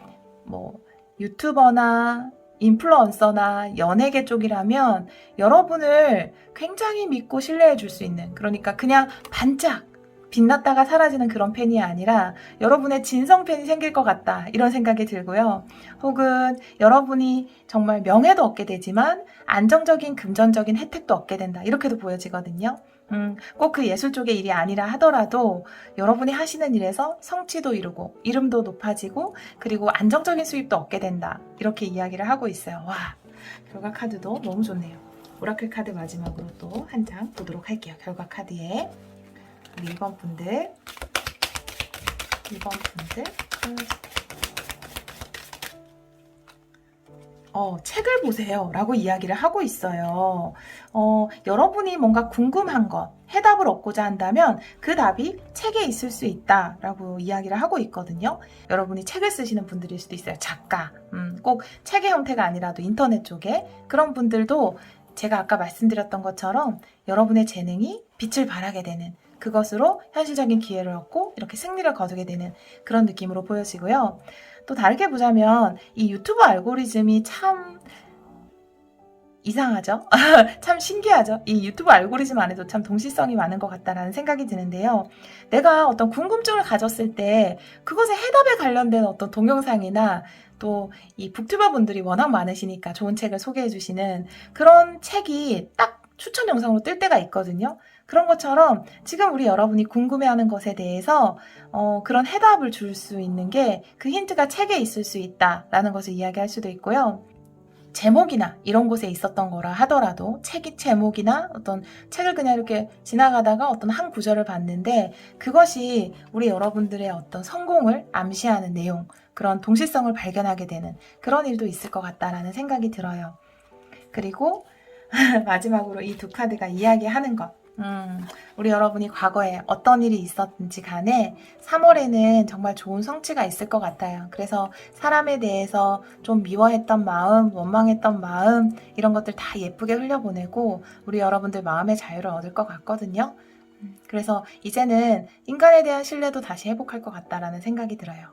뭐 유튜버나 인플루언서나 연예계 쪽이라면 여러분을 굉장히 믿고 신뢰해 줄 수 있는, 그러니까 그냥 반짝 빛났다가 사라지는 그런 팬이 아니라 여러분의 진성 팬이 생길 것 같다, 이런 생각이 들고요. 혹은 여러분이 정말 명예도 얻게 되지만 안정적인 금전적인 혜택도 얻게 된다, 이렇게도 보여지거든요. 꼭 그 예술 쪽의 일이 아니라 하더라도 여러분이 하시는 일에서 성취도 이루고 이름도 높아지고 그리고 안정적인 수입도 얻게 된다, 이렇게 이야기를 하고 있어요. 와, 결과 카드도 너무 좋네요. 오라클 카드 마지막으로 또 한 장 보도록 할게요. 결과 카드에 우리 2번 분들 책을 보세요 라고 이야기를 하고 있어요. 여러분이 뭔가 궁금한 것, 해답을 얻고자 한다면 그 답이 책에 있을 수 있다 라고 이야기를 하고 있거든요. 여러분이 책을 쓰시는 분들일 수도 있어요. 작가, 꼭 책의 형태가 아니라도 인터넷 쪽에, 그런 분들도 제가 아까 말씀드렸던 것처럼 여러분의 재능이 빛을 발하게 되는, 그것으로 현실적인 기회를 얻고 이렇게 승리를 거두게 되는 그런 느낌으로 보여지고요. 또 다르게 보자면 이 유튜브 알고리즘이 참 이상하죠? 참 신기하죠? 이 유튜브 알고리즘 안에도 참 동시성이 많은 것 같다라는 생각이 드는데요. 내가 어떤 궁금증을 가졌을 때 그것의 해답에 관련된 어떤 동영상이나 또 이 북튜버 분들이 워낙 많으시니까 좋은 책을 소개해 주시는 그런 책이 딱 추천 영상으로 뜰 때가 있거든요. 그런 것처럼 지금 우리 여러분이 궁금해하는 것에 대해서 그런 해답을 줄 수 있는 게 그 힌트가 책에 있을 수 있다라는 것을 이야기할 수도 있고요. 제목이나 이런 곳에 있었던 거라 하더라도 책이 제목이나 어떤 책을 그냥 이렇게 지나가다가 어떤 한 구절을 봤는데 그것이 우리 여러분들의 어떤 성공을 암시하는 내용, 그런 동시성을 발견하게 되는 그런 일도 있을 것 같다라는 생각이 들어요. 그리고 마지막으로 이 두 카드가 이야기하는 것, 우리 여러분이 과거에 어떤 일이 있었든지 간에 3월에는 정말 좋은 성취가 있을 것 같아요. 그래서 사람에 대해서 좀 미워했던 마음, 원망했던 마음, 이런 것들 다 예쁘게 흘려보내고 우리 여러분들 마음의 자유를 얻을 것 같거든요. 그래서 이제는 인간에 대한 신뢰도 다시 회복할 것 같다라는 생각이 들어요.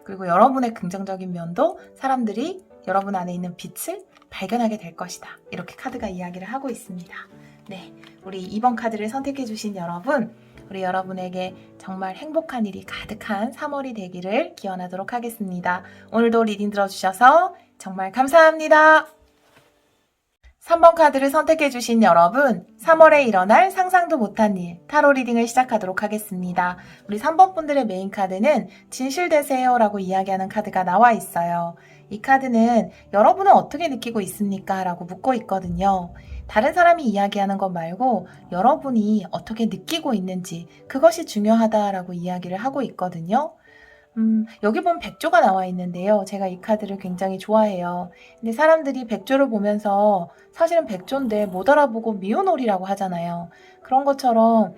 그리고 여러분의 긍정적인 면도 사람들이 여러분 안에 있는 빛을 발견하게 될 것이다, 이렇게 카드가 이야기를 하고 있습니다. 네, 우리 2번 카드를 선택해주신 여러분, 우리 여러분에게 정말 행복한 일이 가득한 3월이 되기를 기원하도록 하겠습니다. 오늘도 리딩 들어주셔서 정말 감사합니다. 3번 카드를 선택해주신 여러분, 3월에 일어날 상상도 못한 일, 타로 리딩을 시작하도록 하겠습니다. 우리 3번 분들의 메인 카드는 진실되세요 라고 이야기하는 카드가 나와 있어요. 이 카드는 여러분은 어떻게 느끼고 있습니까? 라고 묻고 있거든요. 다른 사람이 이야기하는 것 말고 여러분이 어떻게 느끼고 있는지, 그것이 중요하다라고 이야기를 하고 있거든요. 여기 보면 백조가 나와 있는데요. 제가 이 카드를 굉장히 좋아해요. 근데 사람들이 백조를 보면서 사실은 백조인데 못 알아보고 미운오리라고 하잖아요. 그런 것처럼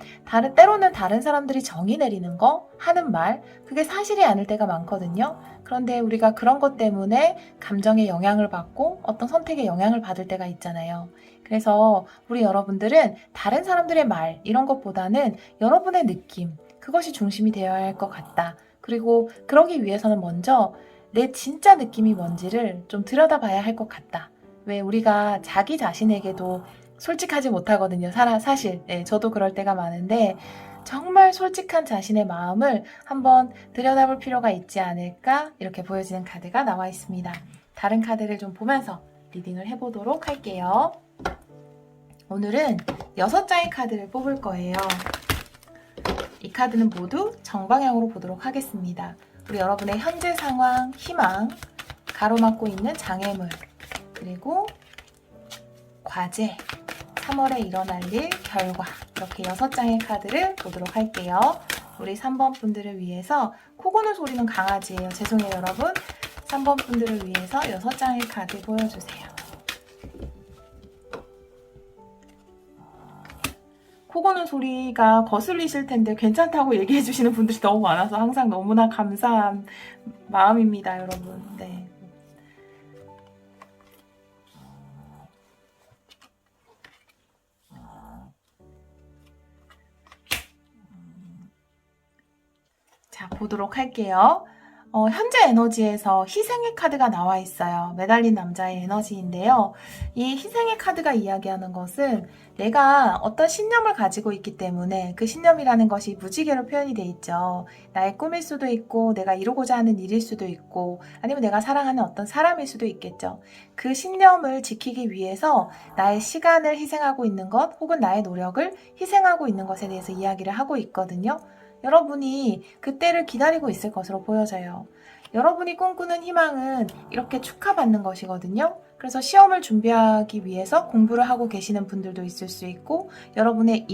때로는 다른 사람들이 정의 내리는 거, 하는 말, 그게 사실이 아닐 때가 많거든요. 그런데 우리가 그런 것 때문에 감정에 영향을 받고 어떤 선택에 영향을 받을 때가 있잖아요. 그래서 우리 여러분들은 다른 사람들의 말, 이런 것보다는 여러분의 느낌, 그것이 중심이 되어야 할 것 같다. 그리고 그러기 위해서는 먼저 내 진짜 느낌이 뭔지를 좀 들여다봐야 할 것 같다. 왜 우리가 자기 자신에게도 솔직하지 못하거든요. 사실 저도 그럴 때가 많은데 정말 솔직한 자신의 마음을 한번 들여다볼 필요가 있지 않을까, 이렇게 보여지는 카드가 나와 있습니다. 다른 카드를 좀 보면서 리딩을 해보도록 할게요. 오늘은 6장의 카드를 뽑을 거예요. 이 카드는 모두 정방향으로 보도록 하겠습니다. 우리 여러분의 현재 상황, 희망, 가로막고 있는 장애물, 그리고 과제, 3월에 일어날 일, 결과, 이렇게 6장의 카드를 보도록 할게요. 우리 3번 분들을 위해서 코 고는 소리는 강아지예요. 죄송해요 여러분. 3번 분들을 위해서 6장의 카드 보여주세요. 코 고는 소리가 거슬리실 텐데 괜찮다고 얘기해 주시는 분들이 너무 많아서 항상 너무나 감사한 마음입니다, 여러분. 네. 자, 보도록 할게요. 현재 에너지에서 희생의 카드가 나와 있어요. 매달린 남자의 에너지인데요. 이 희생의 카드가 이야기하는 것은 내가 어떤 신념을 가지고 있기 때문에 그 신념이라는 것이 무지개로 표현이 돼 있죠. 나의 꿈일 수도 있고 내가 이루고자 하는 일일 수도 있고 아니면 내가 사랑하는 어떤 사람일 수도 있겠죠. 그 신념을 지키기 위해서 나의 시간을 희생하고 있는 것 혹은 나의 노력을 희생하고 있는 것에 대해서 이야기를 하고 있거든요. 여러분이 그때를 기다리고 있을 것으로 보여져요. 여러분이 꿈꾸는 희망은 이렇게 축하받는 것이거든요. 그래서 시험을 준비하기 위해서 공부를 하고 계시는 분들도 있을 수 있고 여러분의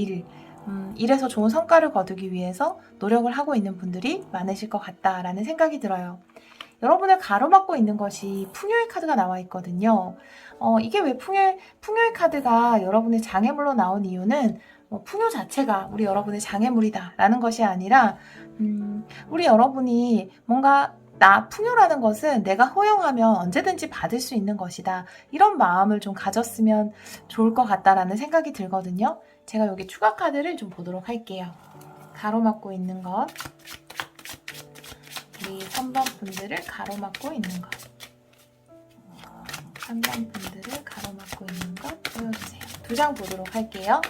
일에서 좋은 성과를 거두기 위해서 노력을 하고 있는 분들이 많으실 것 같다라는 생각이 들어요. 여러분을 가로막고 있는 것이 풍요의 카드가 나와 있거든요. 이게 왜 풍요의 카드가 여러분의 장애물로 나온 이유는 풍요 자체가 우리 여러분의 장애물이다 라는 것이 아니라 우리 여러분이 뭔가 풍요라는 것은 내가 허용하면 언제든지 받을 수 있는 것이다. 이런 마음을 좀 가졌으면 좋을 것 같다라는 생각이 들거든요. 제가 여기 추가 카드를 좀 보도록 할게요. 가로막고 있는 것. 우리 3번 분들을 가로막고 있는 것. 3번 분들을 가로막고 있는 것 보여주세요. 2장 보도록 할게요.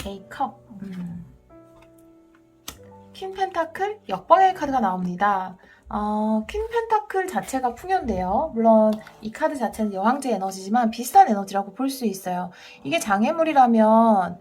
A컵. 퀸 펜타클 역방의 카드가 나옵니다. 퀸 펜타클 자체가 풍요인데요. 물론 이 카드 자체는 여왕제 에너지지만 비슷한 에너지라고 볼 수 있어요. 이게 장애물이라면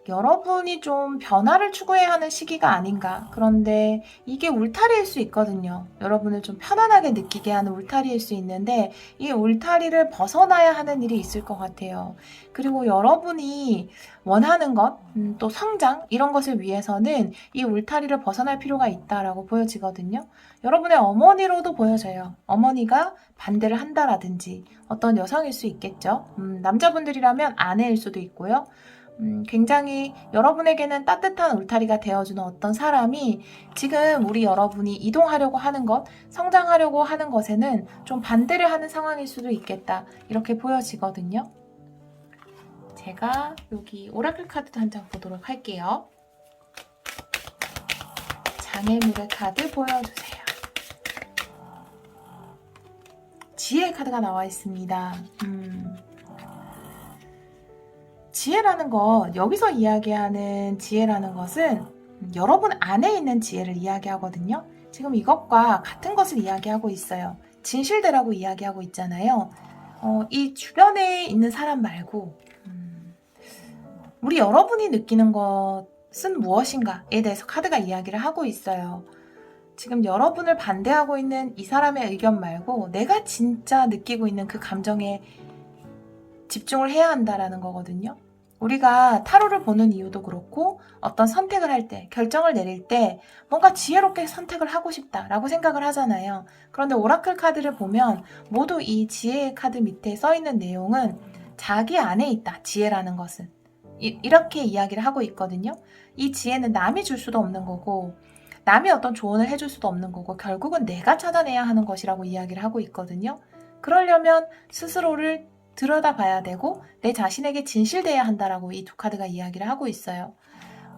여러분이 좀 변화를 추구해야 하는 시기가 아닌가. 그런데 이게 울타리일 수 있거든요. 여러분을 좀 편안하게 느끼게 하는 울타리일 수 있는데 이 울타리를 벗어나야 하는 일이 있을 것 같아요. 그리고 여러분이 원하는 것, 또 성장 이런 것을 위해서는 이 울타리를 벗어날 필요가 있다라고 보여지거든요. 여러분의 어머니로도 보여져요. 어머니가 반대를 한다라든지 어떤 여성일 수 있겠죠. 남자분들이라면 아내일 수도 있고요. 굉장히 여러분에게는 따뜻한 울타리가 되어주는 어떤 사람이 지금 우리 여러분이 이동하려고 하는 것, 성장하려고 하는 것에는 좀 반대를 하는 상황일 수도 있겠다. 이렇게 보여지거든요. 제가 여기 오라클 카드도 한 장 보도록 할게요. 장애물의 카드 보여주세요. 지혜의 카드가 나와 있습니다. 지혜라는 것, 여기서 이야기하는 지혜라는 것은 여러분 안에 있는 지혜를 이야기하거든요. 지금 이것과 같은 것을 이야기하고 있어요. 진실되라고 이야기하고 있잖아요. 이 주변에 있는 사람 말고 우리 여러분이 느끼는 것은 무엇인가에 대해서 카드가 이야기를 하고 있어요. 지금 여러분을 반대하고 있는 이 사람의 의견 말고 내가 진짜 느끼고 있는 그 감정에 집중을 해야 한다라는 거거든요. 우리가 타로를 보는 이유도 그렇고 어떤 선택을 할 때, 결정을 내릴 때 뭔가 지혜롭게 선택을 하고 싶다라고 생각을 하잖아요. 그런데 오라클 카드를 보면 모두 이 지혜의 카드 밑에 써있는 내용은 자기 안에 있다, 지혜라는 것은. 이렇게 이야기를 하고 있거든요. 이 지혜는 남이 줄 수도 없는 거고 남이 어떤 조언을 해줄 수도 없는 거고 결국은 내가 찾아내야 하는 것이라고 이야기를 하고 있거든요. 그러려면 스스로를 들여다봐야 되고 내 자신에게 진실돼야 한다라고 이 두 카드가 이야기를 하고 있어요.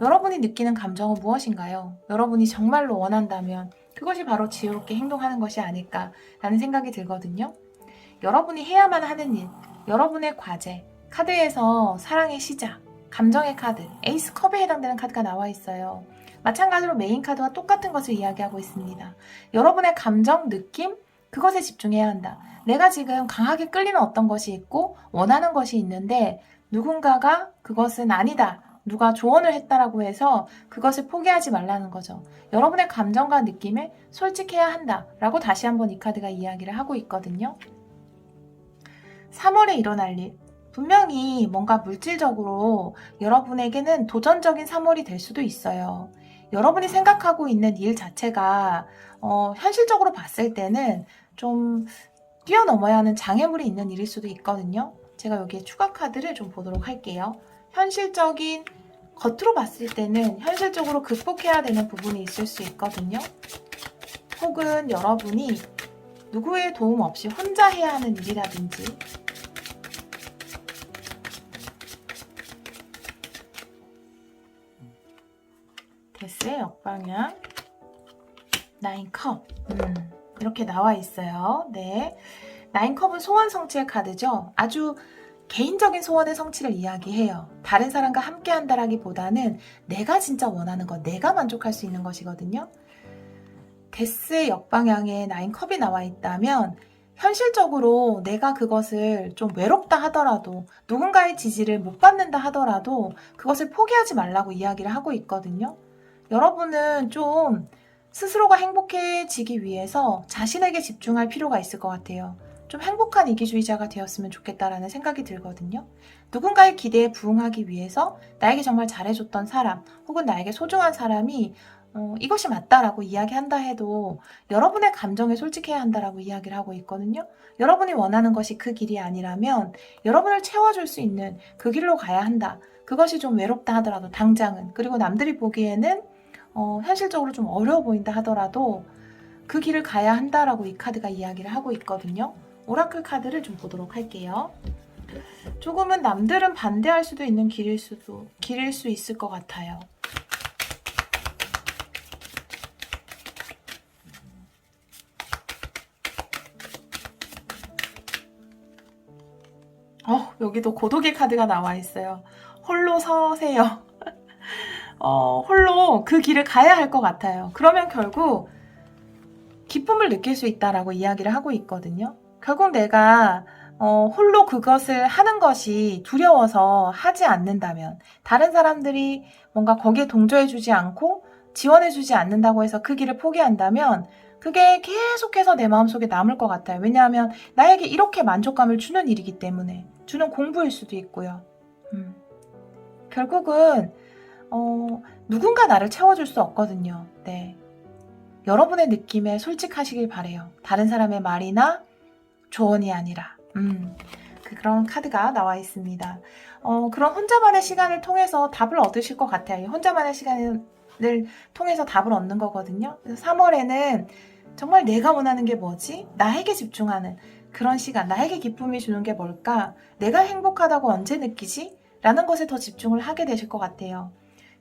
여러분이 느끼는 감정은 무엇인가요? 여러분이 정말로 원한다면 그것이 바로 지혜롭게 행동하는 것이 아닐까라는 생각이 들거든요. 여러분이 해야만 하는 일, 여러분의 과제, 카드에서 사랑의 시작, 감정의 카드, 에이스 컵에 해당되는 카드가 나와 있어요. 마찬가지로 메인 카드와 똑같은 것을 이야기하고 있습니다. 여러분의 감정, 느낌, 그것에 집중해야 한다. 내가 지금 강하게 끌리는 어떤 것이 있고 원하는 것이 있는데 누군가가 그것은 아니다. 누가 조언을 했다라고 해서 그것을 포기하지 말라는 거죠. 여러분의 감정과 느낌에 솔직해야 한다라고 다시 한번 이 카드가 이야기를 하고 있거든요. 3월에 일어날 일. 분명히 뭔가 물질적으로 여러분에게는 도전적인 3월이 될 수도 있어요. 여러분이 생각하고 있는 일 자체가 현실적으로 봤을 때는 좀 뛰어넘어야 하는 장애물이 있는 일일 수도 있거든요. 제가 여기에 추가 카드를 좀 보도록 할게요. 현실적인, 겉으로 봤을 때는 현실적으로 극복해야 되는 부분이 있을 수 있거든요. 혹은 여러분이 누구의 도움 없이 혼자 해야 하는 일이라든지 데스의 역방향, 9컵 이렇게 나와 있어요. 네, 9컵은 소원 성취의 카드죠. 아주 개인적인 소원의 성취를 이야기해요. 다른 사람과 함께 한다라기보다는 내가 진짜 원하는 것, 내가 만족할 수 있는 것이거든요. 데스의 역방향에 9컵이 나와 있다면 현실적으로 내가 그것을 좀 외롭다 하더라도 누군가의 지지를 못 받는다 하더라도 그것을 포기하지 말라고 이야기를 하고 있거든요. 여러분은 좀 스스로가 행복해지기 위해서 자신에게 집중할 필요가 있을 것 같아요. 좀 행복한 이기주의자가 되었으면 좋겠다라는 생각이 들거든요. 누군가의 기대에 부응하기 위해서 나에게 정말 잘해줬던 사람 혹은 나에게 소중한 사람이 이것이 맞다라고 이야기한다 해도 여러분의 감정에 솔직해야 한다라고 이야기를 하고 있거든요. 여러분이 원하는 것이 그 길이 아니라면 여러분을 채워줄 수 있는 그 길로 가야 한다. 그것이 좀 외롭다 하더라도 당장은, 그리고 남들이 보기에는 현실적으로 좀 어려워 보인다 하더라도 그 길을 가야 한다라고 이 카드가 이야기를 하고 있거든요. 오라클 카드를 좀 보도록 할게요. 조금은 남들은 반대할 수도 있는 길일 수 있을 것 같아요. 여기도 고독의 카드가 나와 있어요. 홀로 서세요. 홀로 그 길을 가야 할 것 같아요. 그러면 결국 기쁨을 느낄 수 있다라고 이야기를 하고 있거든요. 결국 내가 홀로 그것을 하는 것이 두려워서 하지 않는다면, 다른 사람들이 뭔가 거기에 동조해주지 않고 지원해주지 않는다고 해서 그 길을 포기한다면 그게 계속해서 내 마음속에 남을 것 같아요. 왜냐하면 나에게 이렇게 만족감을 주는 일이기 때문에, 주는 공부일 수도 있고요. 결국은 누군가 나를 채워줄 수 없거든요. 네. 여러분의 느낌에 솔직하시길 바래요. 다른 사람의 말이나 조언이 아니라. 그런 카드가 나와 있습니다. 그런 혼자만의 시간을 통해서 답을 얻으실 것 같아요. 혼자만의 시간을 통해서 답을 얻는 거거든요. 그래서 3월에는 정말 내가 원하는 게 뭐지? 나에게 집중하는 그런 시간, 나에게 기쁨이 주는 게 뭘까? 내가 행복하다고 언제 느끼지? 라는 것에 더 집중을 하게 되실 것 같아요.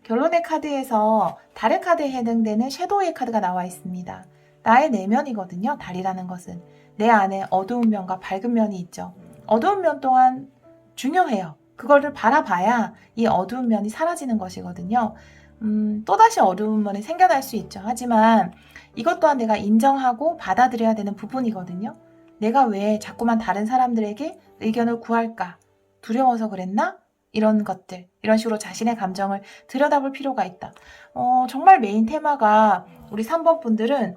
결론의 카드에서 달의 카드에 해당되는 섀도우의 카드가 나와 있습니다. 나의 내면이거든요. 달이라는 것은 내 안에 어두운 면과 밝은 면이 있죠. 어두운 면 또한 중요해요. 그거를 바라봐야 이 어두운 면이 사라지는 것이거든요. 또다시 어두운 면이 생겨날 수 있죠. 하지만 이것 또한 내가 인정하고 받아들여야 되는 부분이거든요. 내가 왜 자꾸만 다른 사람들에게 의견을 구할까? 두려워서 그랬나? 이런 것들, 이런 식으로 자신의 감정을 들여다볼 필요가 있다. 정말 메인 테마가 우리 3번 분들은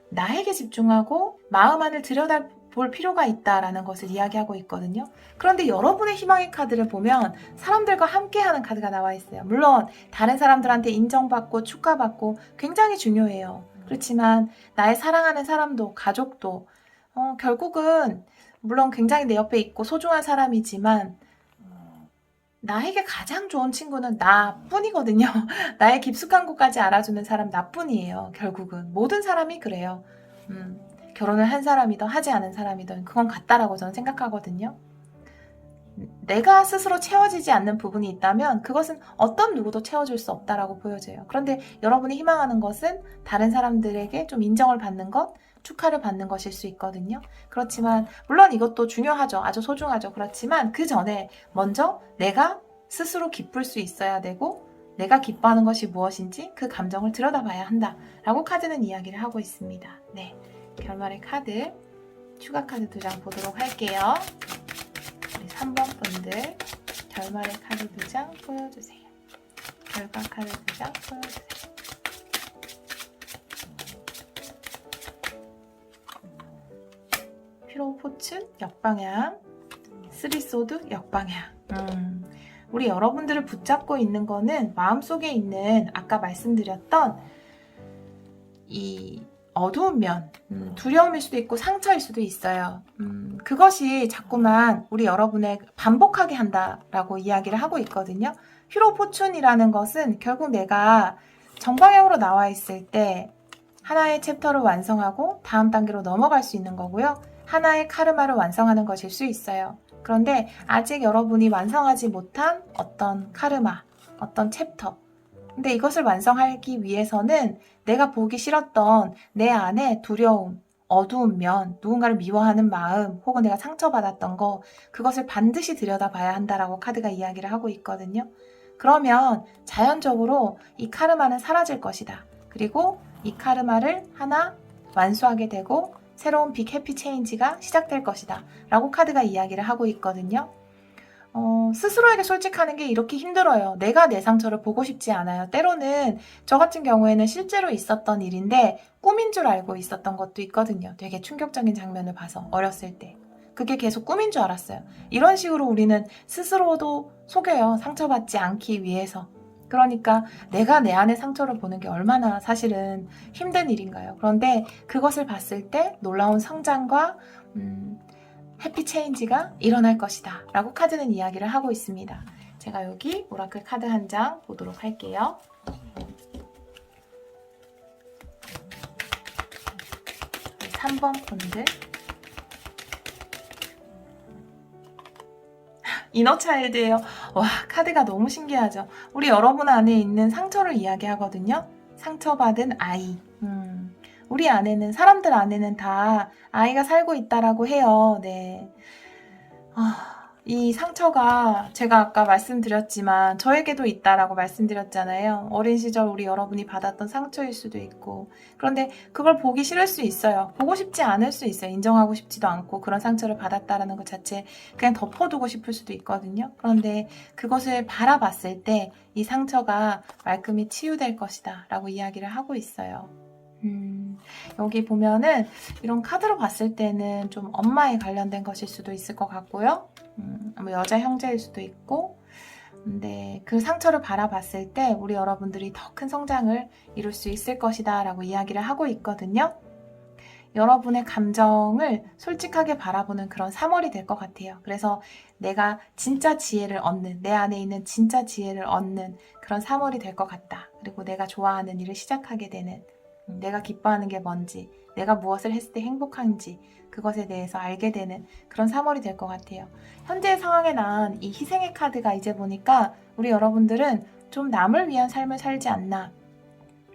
나에게 집중하고 마음 안을 들여다볼 필요가 있다라는 것을 이야기하고 있거든요. 그런데 여러분의 희망의 카드를 보면 사람들과 함께하는 카드가 나와 있어요. 물론 다른 사람들한테 인정받고 축하받고 굉장히 중요해요. 그렇지만 나의 사랑하는 사람도, 가족도 결국은 물론 굉장히 내 옆에 있고 소중한 사람이지만 나에게 가장 좋은 친구는 나뿐이거든요. 나의 깊숙한 곳까지 알아주는 사람 나뿐이에요. 결국은 모든 사람이 그래요. 결혼을 한 사람이든 하지 않은 사람이든 그건 같다라고 저는 생각하거든요. 내가 스스로 채워지지 않는 부분이 있다면 그것은 어떤 누구도 채워줄 수 없다라고 보여져요. 그런데 여러분이 희망하는 것은 다른 사람들에게 좀 인정을 받는 것, 축하를 받는 것일 수 있거든요. 그렇지만 물론 이것도 중요하죠. 아주 소중하죠. 그렇지만 그 전에 먼저 내가 스스로 기쁠 수 있어야 되고 내가 기뻐하는 것이 무엇인지 그 감정을 들여다봐야 한다라고 카드는 이야기를 하고 있습니다. 네, 결말의 카드 추가 카드 2장 보도록 할게요. 우리 3번 분들 결말의 카드 2장 보여주세요. 결과 카드 2장 보여주세요. 피로 포춘 역방향, 쓰리소드 역방향. 우리 여러분들을 붙잡고 있는 거는 마음속에 있는 아까 말씀드렸던 이 어두운 면, 두려움일 수도 있고 상처일 수도 있어요. 그것이 자꾸만 우리 여러분을 반복하게 한다라고 이야기를 하고 있거든요. 휘로포춘이라는 것은 결국 내가 정방향으로 나와 있을 때 하나의 챕터를 완성하고 다음 단계로 넘어갈 수 있는 거고요. 하나의 카르마를 완성하는 것일 수 있어요. 그런데 아직 여러분이 완성하지 못한 어떤 카르마, 어떤 챕터, 근데 이것을 완성하기 위해서는 내가 보기 싫었던 내 안에 두려움, 어두운 면, 누군가를 미워하는 마음, 혹은 내가 상처받았던 거, 그것을 반드시 들여다봐야 한다라고 카드가 이야기를 하고 있거든요. 그러면 자연적으로 이 카르마는 사라질 것이다. 그리고 이 카르마를 하나 완수하게 되고 새로운 빅 해피 체인지가 시작될 것이다 라고 카드가 이야기를 하고 있거든요. 스스로에게 솔직하는 게 이렇게 힘들어요. 내가 내 상처를 보고 싶지 않아요. 때로는 저 같은 경우에는 실제로 있었던 일인데 꿈인 줄 알고 있었던 것도 있거든요. 되게 충격적인 장면을 봐서 어렸을 때. 그게 계속 꿈인 줄 알았어요. 이런 식으로 우리는 스스로도 속여요. 상처받지 않기 위해서. 그러니까 내가 내 안의 상처를 보는 게 얼마나 사실은 힘든 일인가요? 그런데 그것을 봤을 때 놀라운 성장과 해피 체인지가 일어날 것이다 라고 카드는 이야기를 하고 있습니다. 제가 여기 오라클 카드 한 장 보도록 할게요. 우리 3번 분들 이너차일드예요. 와, 카드가 너무 신기하죠. 우리 여러분 안에 있는 상처를 이야기하거든요. 상처받은 아이. 우리 안에는, 사람들 안에는 다 아이가 살고 있다라고 해요. 네. 이 상처가 제가 아까 말씀드렸지만 저에게도 있다라고 말씀드렸잖아요. 어린 시절 우리 여러분이 받았던 상처일 수도 있고, 그런데 그걸 보기 싫을 수 있어요. 보고 싶지 않을 수 있어요. 인정하고 싶지도 않고 그런 상처를 받았다라는 것 자체 그냥 덮어두고 싶을 수도 있거든요. 그런데 그것을 바라봤을 때 이 상처가 말끔히 치유될 것이다 라고 이야기를 하고 있어요. 여기 보면은 이런 카드로 봤을 때는 좀 엄마에 관련된 것일 수도 있을 것 같고요. 뭐 여자 형제일 수도 있고, 근데 그 상처를 바라봤을 때 우리 여러분들이 더 큰 성장을 이룰 수 있을 것이다 라고 이야기를 하고 있거든요. 여러분의 감정을 솔직하게 바라보는 그런 3월이 될 것 같아요. 그래서 내가 진짜 지혜를 얻는, 내 안에 있는 진짜 지혜를 얻는 그런 3월이 될 것 같다. 그리고 내가 좋아하는 일을 시작하게 되는, 내가 기뻐하는 게 뭔지, 내가 무엇을 했을 때 행복한지 그것에 대해서 알게 되는 그런 3월이 될 것 같아요. 현재 상황에 난 이 희생의 카드가 이제 보니까 우리 여러분들은 좀 남을 위한 삶을 살지 않나,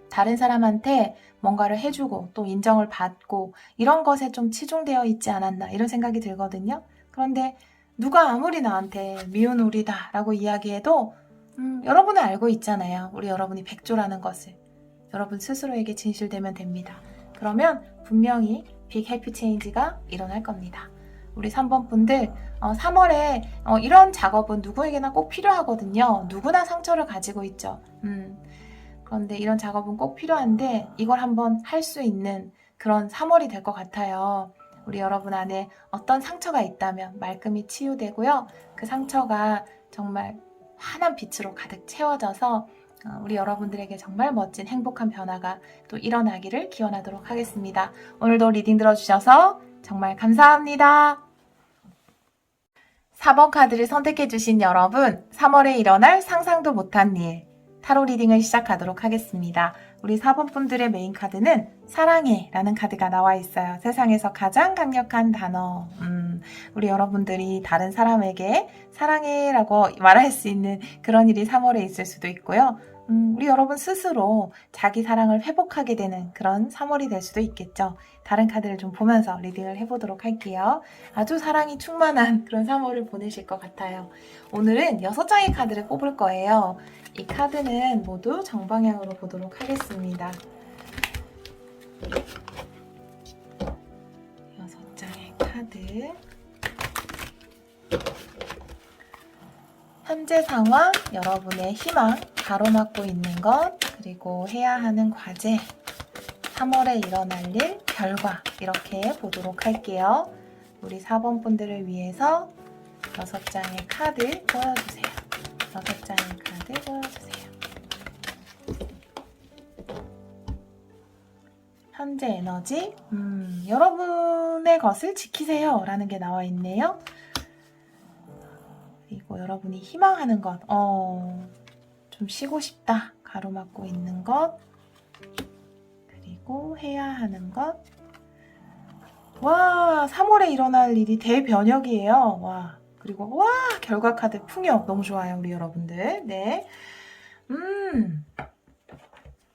다른 사람한테 뭔가를 해주고 또 인정을 받고 이런 것에 좀 치중되어 있지 않았나 이런 생각이 들거든요. 그런데 누가 아무리 나한테 미운 우리다 라고 이야기해도 여러분은 알고 있잖아요. 우리 여러분이 백조라는 것을. 여러분 스스로에게 진실되면 됩니다. 그러면 분명히 빅 해피 체인지가 일어날 겁니다. 우리 3번 분들 3월에 이런 작업은 누구에게나 꼭 필요하거든요. 누구나 상처를 가지고 있죠. 그런데 이런 작업은 꼭 필요한데 이걸 한번 할 수 있는 그런 3월이 될 것 같아요. 우리 여러분 안에 어떤 상처가 있다면 말끔히 치유되고요. 그 상처가 정말 환한 빛으로 가득 채워져서 우리 여러분들에게 정말 멋진 행복한 변화가 또 일어나기를 기원하도록 하겠습니다. 오늘도 리딩 들어주셔서 정말 감사합니다. 4번 카드를 선택해주신 여러분, 3월에 일어날 상상도 못한 일, 타로 리딩을 시작하도록 하겠습니다. 우리 4번 분들의 메인 카드는 사랑해 라는 카드가 나와 있어요. 세상에서 가장 강력한 단어. 우리 여러분들이 다른 사람에게 사랑해 라고 말할 수 있는 그런 일이 3월에 있을 수도 있고요. 우리 여러분 스스로 자기 사랑을 회복하게 되는 그런 3월이 될 수도 있겠죠. 다른 카드를 좀 보면서 리딩을 해보도록 할게요. 아주 사랑이 충만한 그런 3월을 보내실 것 같아요. 오늘은 6장의 카드를 뽑을 거예요. 이 카드는 모두 정방향으로 보도록 하겠습니다. 6장의 카드. 현재 상황, 여러분의 희망, 가로막고 있는 것, 그리고 해야 하는 과제, 3월에 일어날 일, 결과 이렇게 보도록 할게요. 우리 4번 분들을 위해서 6장의 카드 보여주세요. 6장의 카드 보여주세요. 현재 에너지, 여러분의 것을 지키세요 라는 게 나와 있네요. 그리고 여러분이 희망하는 것, 좀 쉬고 싶다, 가로막고 있는 것, 그리고 해야 하는 것. 와, 3월에 일어날 일이 대변혁이에요. 와, 그리고 와, 결과 카드 풍요 너무 좋아요, 우리 여러분들. 네,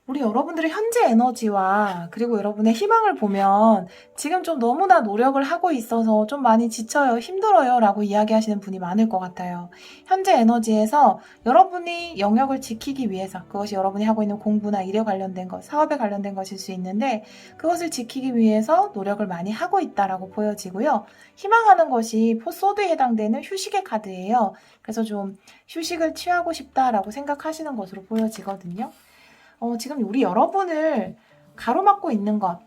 우리 여러분들의 현재 에너지와 그리고 여러분의 희망을 보면 지금 좀 너무나 노력을 하고 있어서 좀 많이 지쳐요, 힘들어요 라고 이야기하시는 분이 많을 것 같아요. 현재 에너지에서 여러분이 영역을 지키기 위해서, 그것이 여러분이 하고 있는 공부나 일에 관련된 것, 사업에 관련된 것일 수 있는데 그것을 지키기 위해서 노력을 많이 하고 있다라고 보여지고요. 희망하는 것이 소드에 해당되는 휴식의 카드예요. 그래서 좀 휴식을 취하고 싶다라고 생각하시는 것으로 보여지거든요. 지금 우리 여러분을 가로막고 있는 것,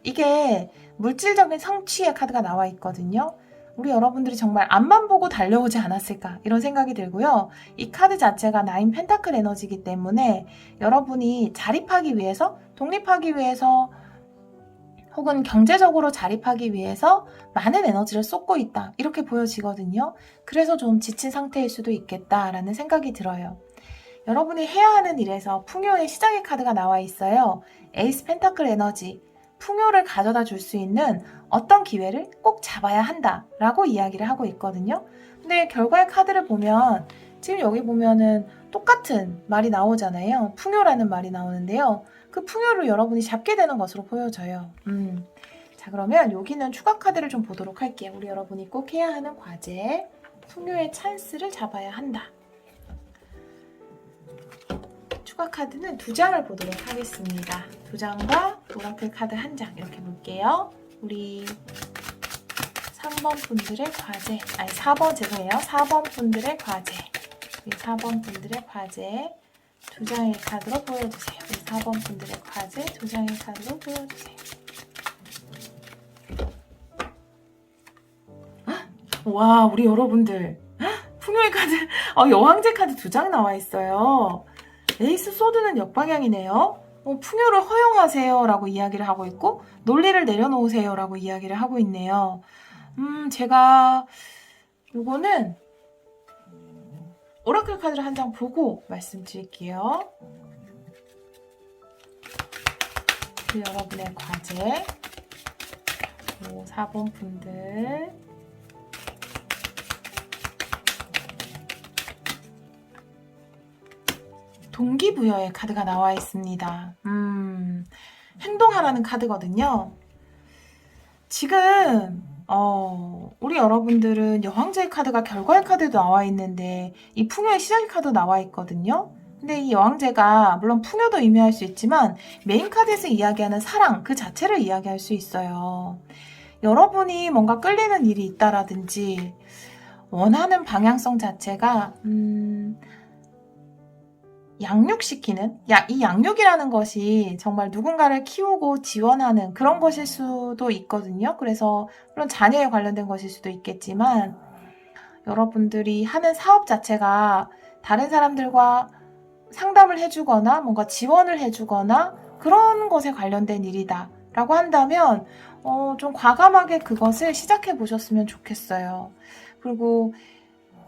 이게 물질적인 성취의 카드가 나와 있거든요. 우리 여러분들이 정말 앞만 보고 달려오지 않았을까 이런 생각이 들고요. 이 카드 자체가 9 펜타클 에너지이기 때문에 여러분이 자립하기 위해서, 독립하기 위해서, 혹은 경제적으로 자립하기 위해서 많은 에너지를 쏟고 있다 이렇게 보여지거든요. 그래서 좀 지친 상태일 수도 있겠다라는 생각이 들어요. 여러분이 해야 하는 일에서 풍요의 시작의 카드가 나와 있어요. 에이스 펜타클 에너지, 풍요를 가져다 줄 수 있는 어떤 기회를 꼭 잡아야 한다 라고 이야기를 하고 있거든요. 근데 결과의 카드를 보면 지금 여기 보면은 똑같은 말이 나오잖아요. 풍요라는 말이 나오는데요. 그 풍요를 여러분이 잡게 되는 것으로 보여져요. 자, 그러면 여기는 추가 카드를 좀 보도록 할게요. 우리 여러분이 꼭 해야 하는 과제, 풍요의 찬스를 잡아야 한다. 추가 카드는 2장을 보도록 하겠습니다. 2장과 오라클 카드 1장 이렇게 볼게요. 우리 3번 분들의 과제, 4번 죄송해요. 4번 분들의 과제, 우리 4번 분들의 과제 2장의 카드로 보여주세요. 우리 4번 분들의 과제 2장의 카드로 보여주세요. 와, 우리 여러분들 풍요의 카드, 여왕제 카드 2장 나와 있어요. 에이스 소드는 역방향이네요. 풍요를 허용하세요 라고 이야기를 하고 있고 논리를 내려놓으세요 라고 이야기를 하고 있네요. 제가 요거는 오라클 카드를 1장 보고 말씀드릴게요. 여러분의 과제 4번 분들 동기부여의 카드가 나와 있습니다. 행동하라는 카드거든요. 지금 우리 여러분들은 여왕제의 카드가 결과의 카드도 나와 있는데 이 풍요의 시작의 카드 나와 있거든요. 근데 이 여왕제가 물론 풍요도 의미할 수 있지만 메인 카드에서 이야기하는 사랑 그 자체를 이야기할 수 있어요. 여러분이 뭔가 끌리는 일이 있다라든지 원하는 방향성 자체가 양육시키는, 이 양육이라는 것이 정말 누군가를 키우고 지원하는 그런 것일 수도 있거든요. 그래서 물론 자녀에 관련된 것일 수도 있겠지만 여러분들이 하는 사업 자체가 다른 사람들과 상담을 해주거나 뭔가 지원을 해주거나 그런 것에 관련된 일이다 라고 한다면 좀 과감하게 그것을 시작해 보셨으면 좋겠어요. 그리고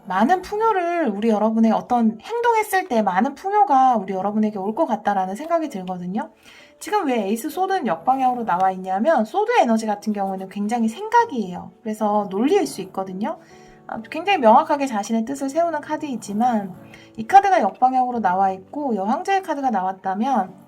많은 풍요를 우리 여러분의 어떤 행동했을 때 많은 풍요가 우리 여러분에게 올 것 같다라는 생각이 들거든요. 지금 왜 에이스 소드는 역방향으로 나와 있냐면 소드 에너지 같은 경우는 굉장히 생각이에요. 그래서 논리일 수 있거든요. 굉장히 명확하게 자신의 뜻을 세우는 카드이지만 이 카드가 역방향으로 나와 있고 여왕제의 카드가 나왔다면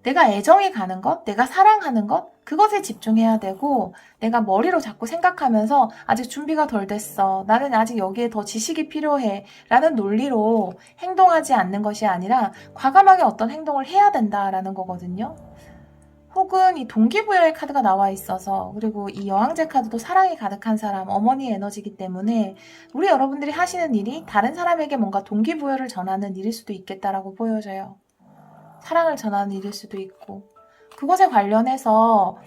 내가 애정이 가는 것, 내가 사랑하는 것, 그것에 집중해야 되고 내가 머리로 자꾸 생각하면서 아직 준비가 덜 됐어. 나는 아직 여기에 더 지식이 필요해. 라는 논리로 행동하지 않는 것이 아니라 과감하게 어떤 행동을 해야 된다라는 거거든요. 혹은 이 동기부여의 카드가 나와 있어서, 그리고 이 여왕제 카드도 사랑이 가득한 사람, 어머니의 에너지이기 때문에 우리 여러분들이 하시는 일이 다른 사람에게 뭔가 동기부여를 전하는 일일 수도 있겠다라고 보여져요. 사랑을 전하는 일일 수도 있고, 그것에 관련해서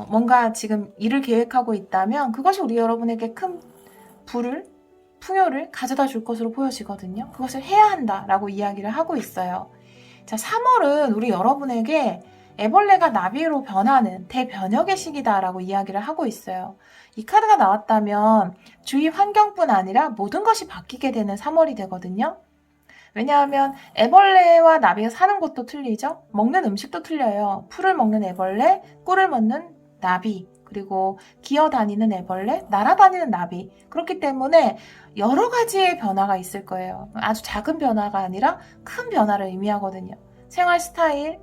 뭔가 지금 일을 계획하고 있다면 그것이 우리 여러분에게 큰 풍요를 가져다 줄 것으로 보여지거든요. 그것을 해야 한다라고 이야기를 하고 있어요. 자, 3월은 우리 여러분에게 애벌레가 나비로 변하는 대변혁의 시기다라고 이야기를 하고 있어요. 이 카드가 나왔다면 주위 환경뿐 아니라 모든 것이 바뀌게 되는 3월이 되거든요. 왜냐하면 애벌레와 나비가 사는 곳도 틀리죠. 먹는 음식도 틀려요. 풀을 먹는 애벌레, 꿀을 먹는 나비, 그리고 기어다니는 애벌레, 날아다니는 나비. 그렇기 때문에 여러 가지의 변화가 있을 거예요. 아주 작은 변화가 아니라 큰 변화를 의미하거든요. 생활 스타일,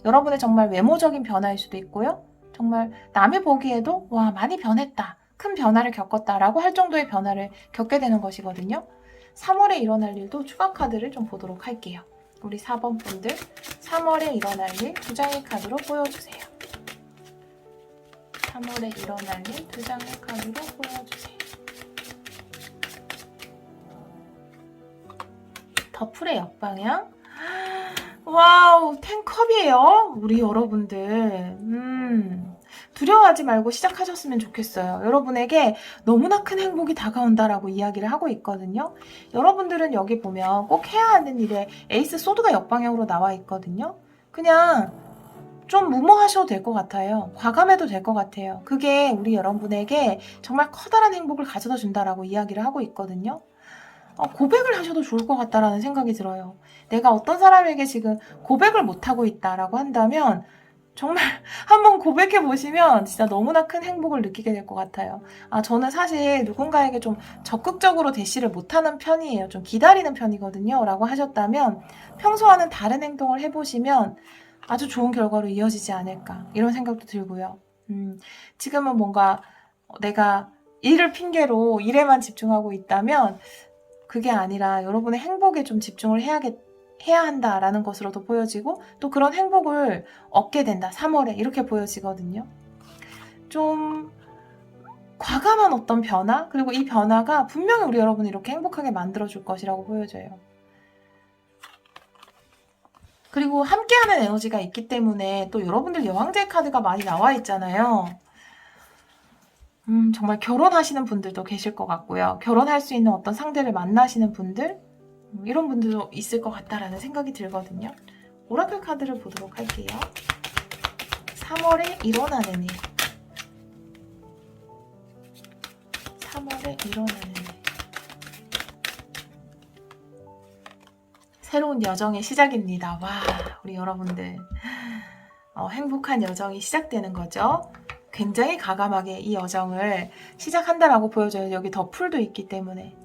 여러분의 정말 외모적인 변화일 수도 있고요. 정말 남이 보기에도 와, 많이 변했다, 큰 변화를 겪었다라고 할 정도의 변화를 겪게 되는 것이거든요. 3월에 일어날 일도 추가 카드를 좀 보도록 할게요. 우리 4번 분들 3월에 일어날 일 2장의 카드로 보여주세요. 3월에 일어날 일 2장의 카드로 보여주세요. 더풀의 역방향. 와우, 10컵이에요. 우리 여러분들. 두려워하지 말고 시작하셨으면 좋겠어요. 여러분에게 너무나 큰 행복이 다가온다라고 이야기를 하고 있거든요. 여러분들은 여기 보면 꼭 해야 하는 일에 에이스 소드가 역방향으로 나와 있거든요. 그냥 좀 무모하셔도 될 것 같아요. 과감해도 될 것 같아요. 그게 우리 여러분에게 정말 커다란 행복을 가져다 준다라고 이야기를 하고 있거든요. 고백을 하셔도 좋을 것 같다라는 생각이 들어요. 내가 어떤 사람에게 지금 고백을 못하고 있다라고 한다면 정말 한번 고백해 보시면 진짜 너무나 큰 행복을 느끼게 될 것 같아요. 저는 사실 누군가에게 좀 적극적으로 대시를 못하는 편이에요. 좀 기다리는 편이거든요. 라고 하셨다면 평소와는 다른 행동을 해보시면 아주 좋은 결과로 이어지지 않을까, 이런 생각도 들고요. 지금은 뭔가 내가 일을 핑계로 일에만 집중하고 있다면 그게 아니라 여러분의 행복에 좀 집중을 해야 한다라는 것으로도 보여지고, 또 그런 행복을 얻게 된다 3월에, 이렇게 보여지거든요. 좀 과감한 어떤 변화, 그리고 이 변화가 분명히 우리 여러분을 이렇게 행복하게 만들어줄 것이라고 보여져요. 그리고 함께하는 에너지가 있기 때문에 또 여러분들 여왕제 카드가 많이 나와 있잖아요. 정말 결혼하시는 분들도 계실 것 같고요. 결혼할 수 있는 어떤 상대를 만나시는 분들, 이런 분들도 있을 것 같다라는 생각이 들거든요. 오라클 카드를 보도록 할게요. 3월에 일어나는 일. 3월에 일어나는 일. 새로운 여정의 시작입니다. 와, 우리 여러분들 행복한 여정이 시작되는 거죠. 굉장히 과감하게 이 여정을 시작한다라고 보여져요. 여기 더 풀도 있기 때문에.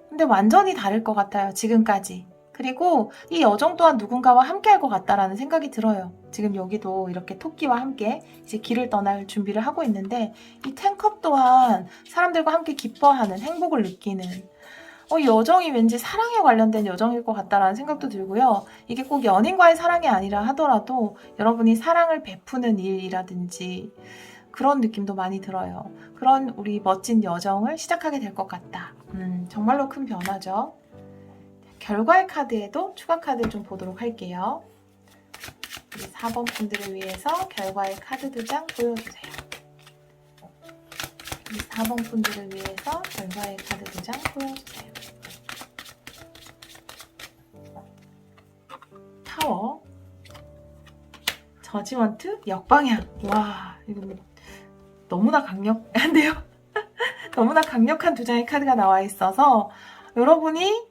근데 완전히 다를 것 같아요. 지금까지. 그리고 이 여정 또한 누군가와 함께 할 것 같다라는 생각이 들어요. 지금 여기도 이렇게 토끼와 함께 이제 길을 떠날 준비를 하고 있는데, 이 10컵 또한 사람들과 함께 기뻐하는, 행복을 느끼는 이 여정이 왠지 사랑에 관련된 여정일 것 같다라는 생각도 들고요. 이게 꼭 연인과의 사랑이 아니라 하더라도 여러분이 사랑을 베푸는 일이라든지 그런 느낌도 많이 들어요. 그런 우리 멋진 여정을 시작하게 될 것 같다. 정말로 큰 변화죠. 결과의 카드에도 추가 카드를 좀 보도록 할게요. 우리 4번 분들을 위해서 결과의 카드 2장 보여주세요. 우리 4번 분들을 위해서 결과의 카드 2장 보여주세요. 타워, 저지먼트, 역방향. 와, 이거 너무나 강력한데요? 너무나 강력한 2장의 카드가 나와 있어서 여러분이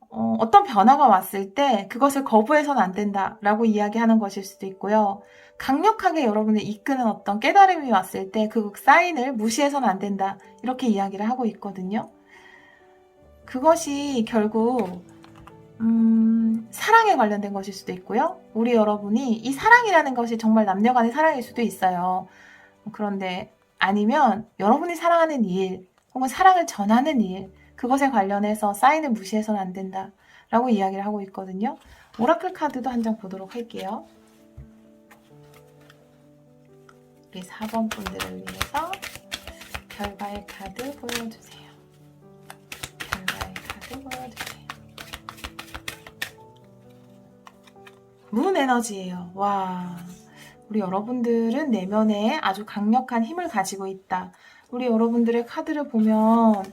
어떤 변화가 왔을 때 그것을 거부해서는 안 된다라고 이야기하는 것일 수도 있고요. 강력하게 여러분을 이끄는 어떤 깨달음이 왔을 때 그 사인을 무시해서는 안 된다, 이렇게 이야기를 하고 있거든요. 그것이 결국 사랑에 관련된 것일 수도 있고요. 우리 여러분이 이 사랑이라는 것이 정말 남녀 간의 사랑일 수도 있어요. 그런데 아니면 여러분이 사랑하는 일, 혹은 사랑을 전하는 일, 그것에 관련해서 사인을 무시해서는 안 된다 라고 이야기를 하고 있거든요. 오라클 카드도 한 장 보도록 할게요. 우리 4번 분들을 위해서 결과의 카드 보여주세요. 결과의 카드 보여주세요. 문 에너지예요. 와, 우리 여러분들은 내면에 아주 강력한 힘을 가지고 있다. 우리 여러분들의 카드를 보면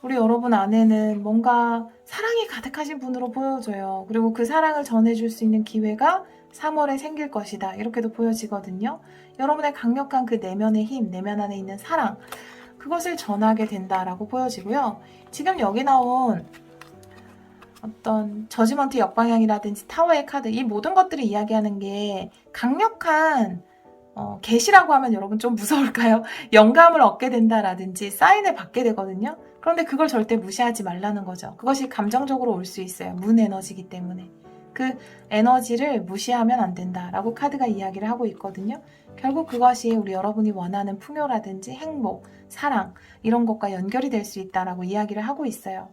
우리 여러분 안에는 뭔가 사랑이 가득하신 분으로 보여져요. 그리고 그 사랑을 전해줄 수 있는 기회가 3월에 생길 것이다. 이렇게도 보여지거든요. 여러분의 강력한 그 내면의 힘, 내면 안에 있는 사랑, 그것을 전하게 된다라고 보여지고요. 지금 여기 나온 어떤 저지먼트 역방향이라든지 타워의 카드, 이 모든 것들이 이야기하는 게 강력한 계시라고 하면 여러분 좀 무서울까요? 영감을 얻게 된다라든지 사인을 받게 되거든요. 그런데 그걸 절대 무시하지 말라는 거죠. 그것이 감정적으로 올 수 있어요. 문 에너지이기 때문에. 그 에너지를 무시하면 안 된다라고 카드가 이야기를 하고 있거든요. 결국 그것이 우리 여러분이 원하는 풍요라든지 행복, 사랑 이런 것과 연결이 될 수 있다라고 이야기를 하고 있어요.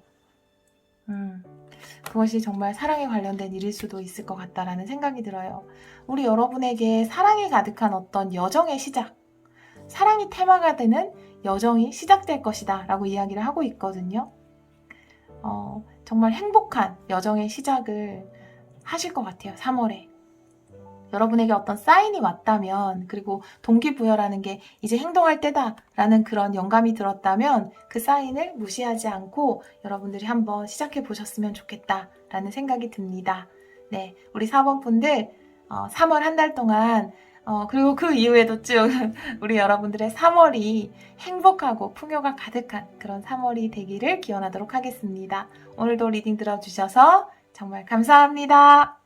그것이 정말 사랑에 관련된 일일 수도 있을 것 같다라는 생각이 들어요. 우리 여러분에게 사랑이 가득한 어떤 여정의 시작, 사랑이 테마가 되는 여정이 시작될 것이다 라고 이야기를 하고 있거든요. 정말 행복한 여정의 시작을 하실 것 같아요. 3월에. 여러분에게 어떤 사인이 왔다면, 그리고 동기부여라는 게 이제 행동할 때다라는 그런 영감이 들었다면 그 사인을 무시하지 않고 여러분들이 한번 시작해 보셨으면 좋겠다라는 생각이 듭니다. 네, 우리 4번 분들 3월 한 달 동안 그리고 그 이후에도 쭉 우리 여러분들의 3월이 행복하고 풍요가 가득한 그런 3월이 되기를 기원하도록 하겠습니다. 오늘도 리딩 들어주셔서 정말 감사합니다.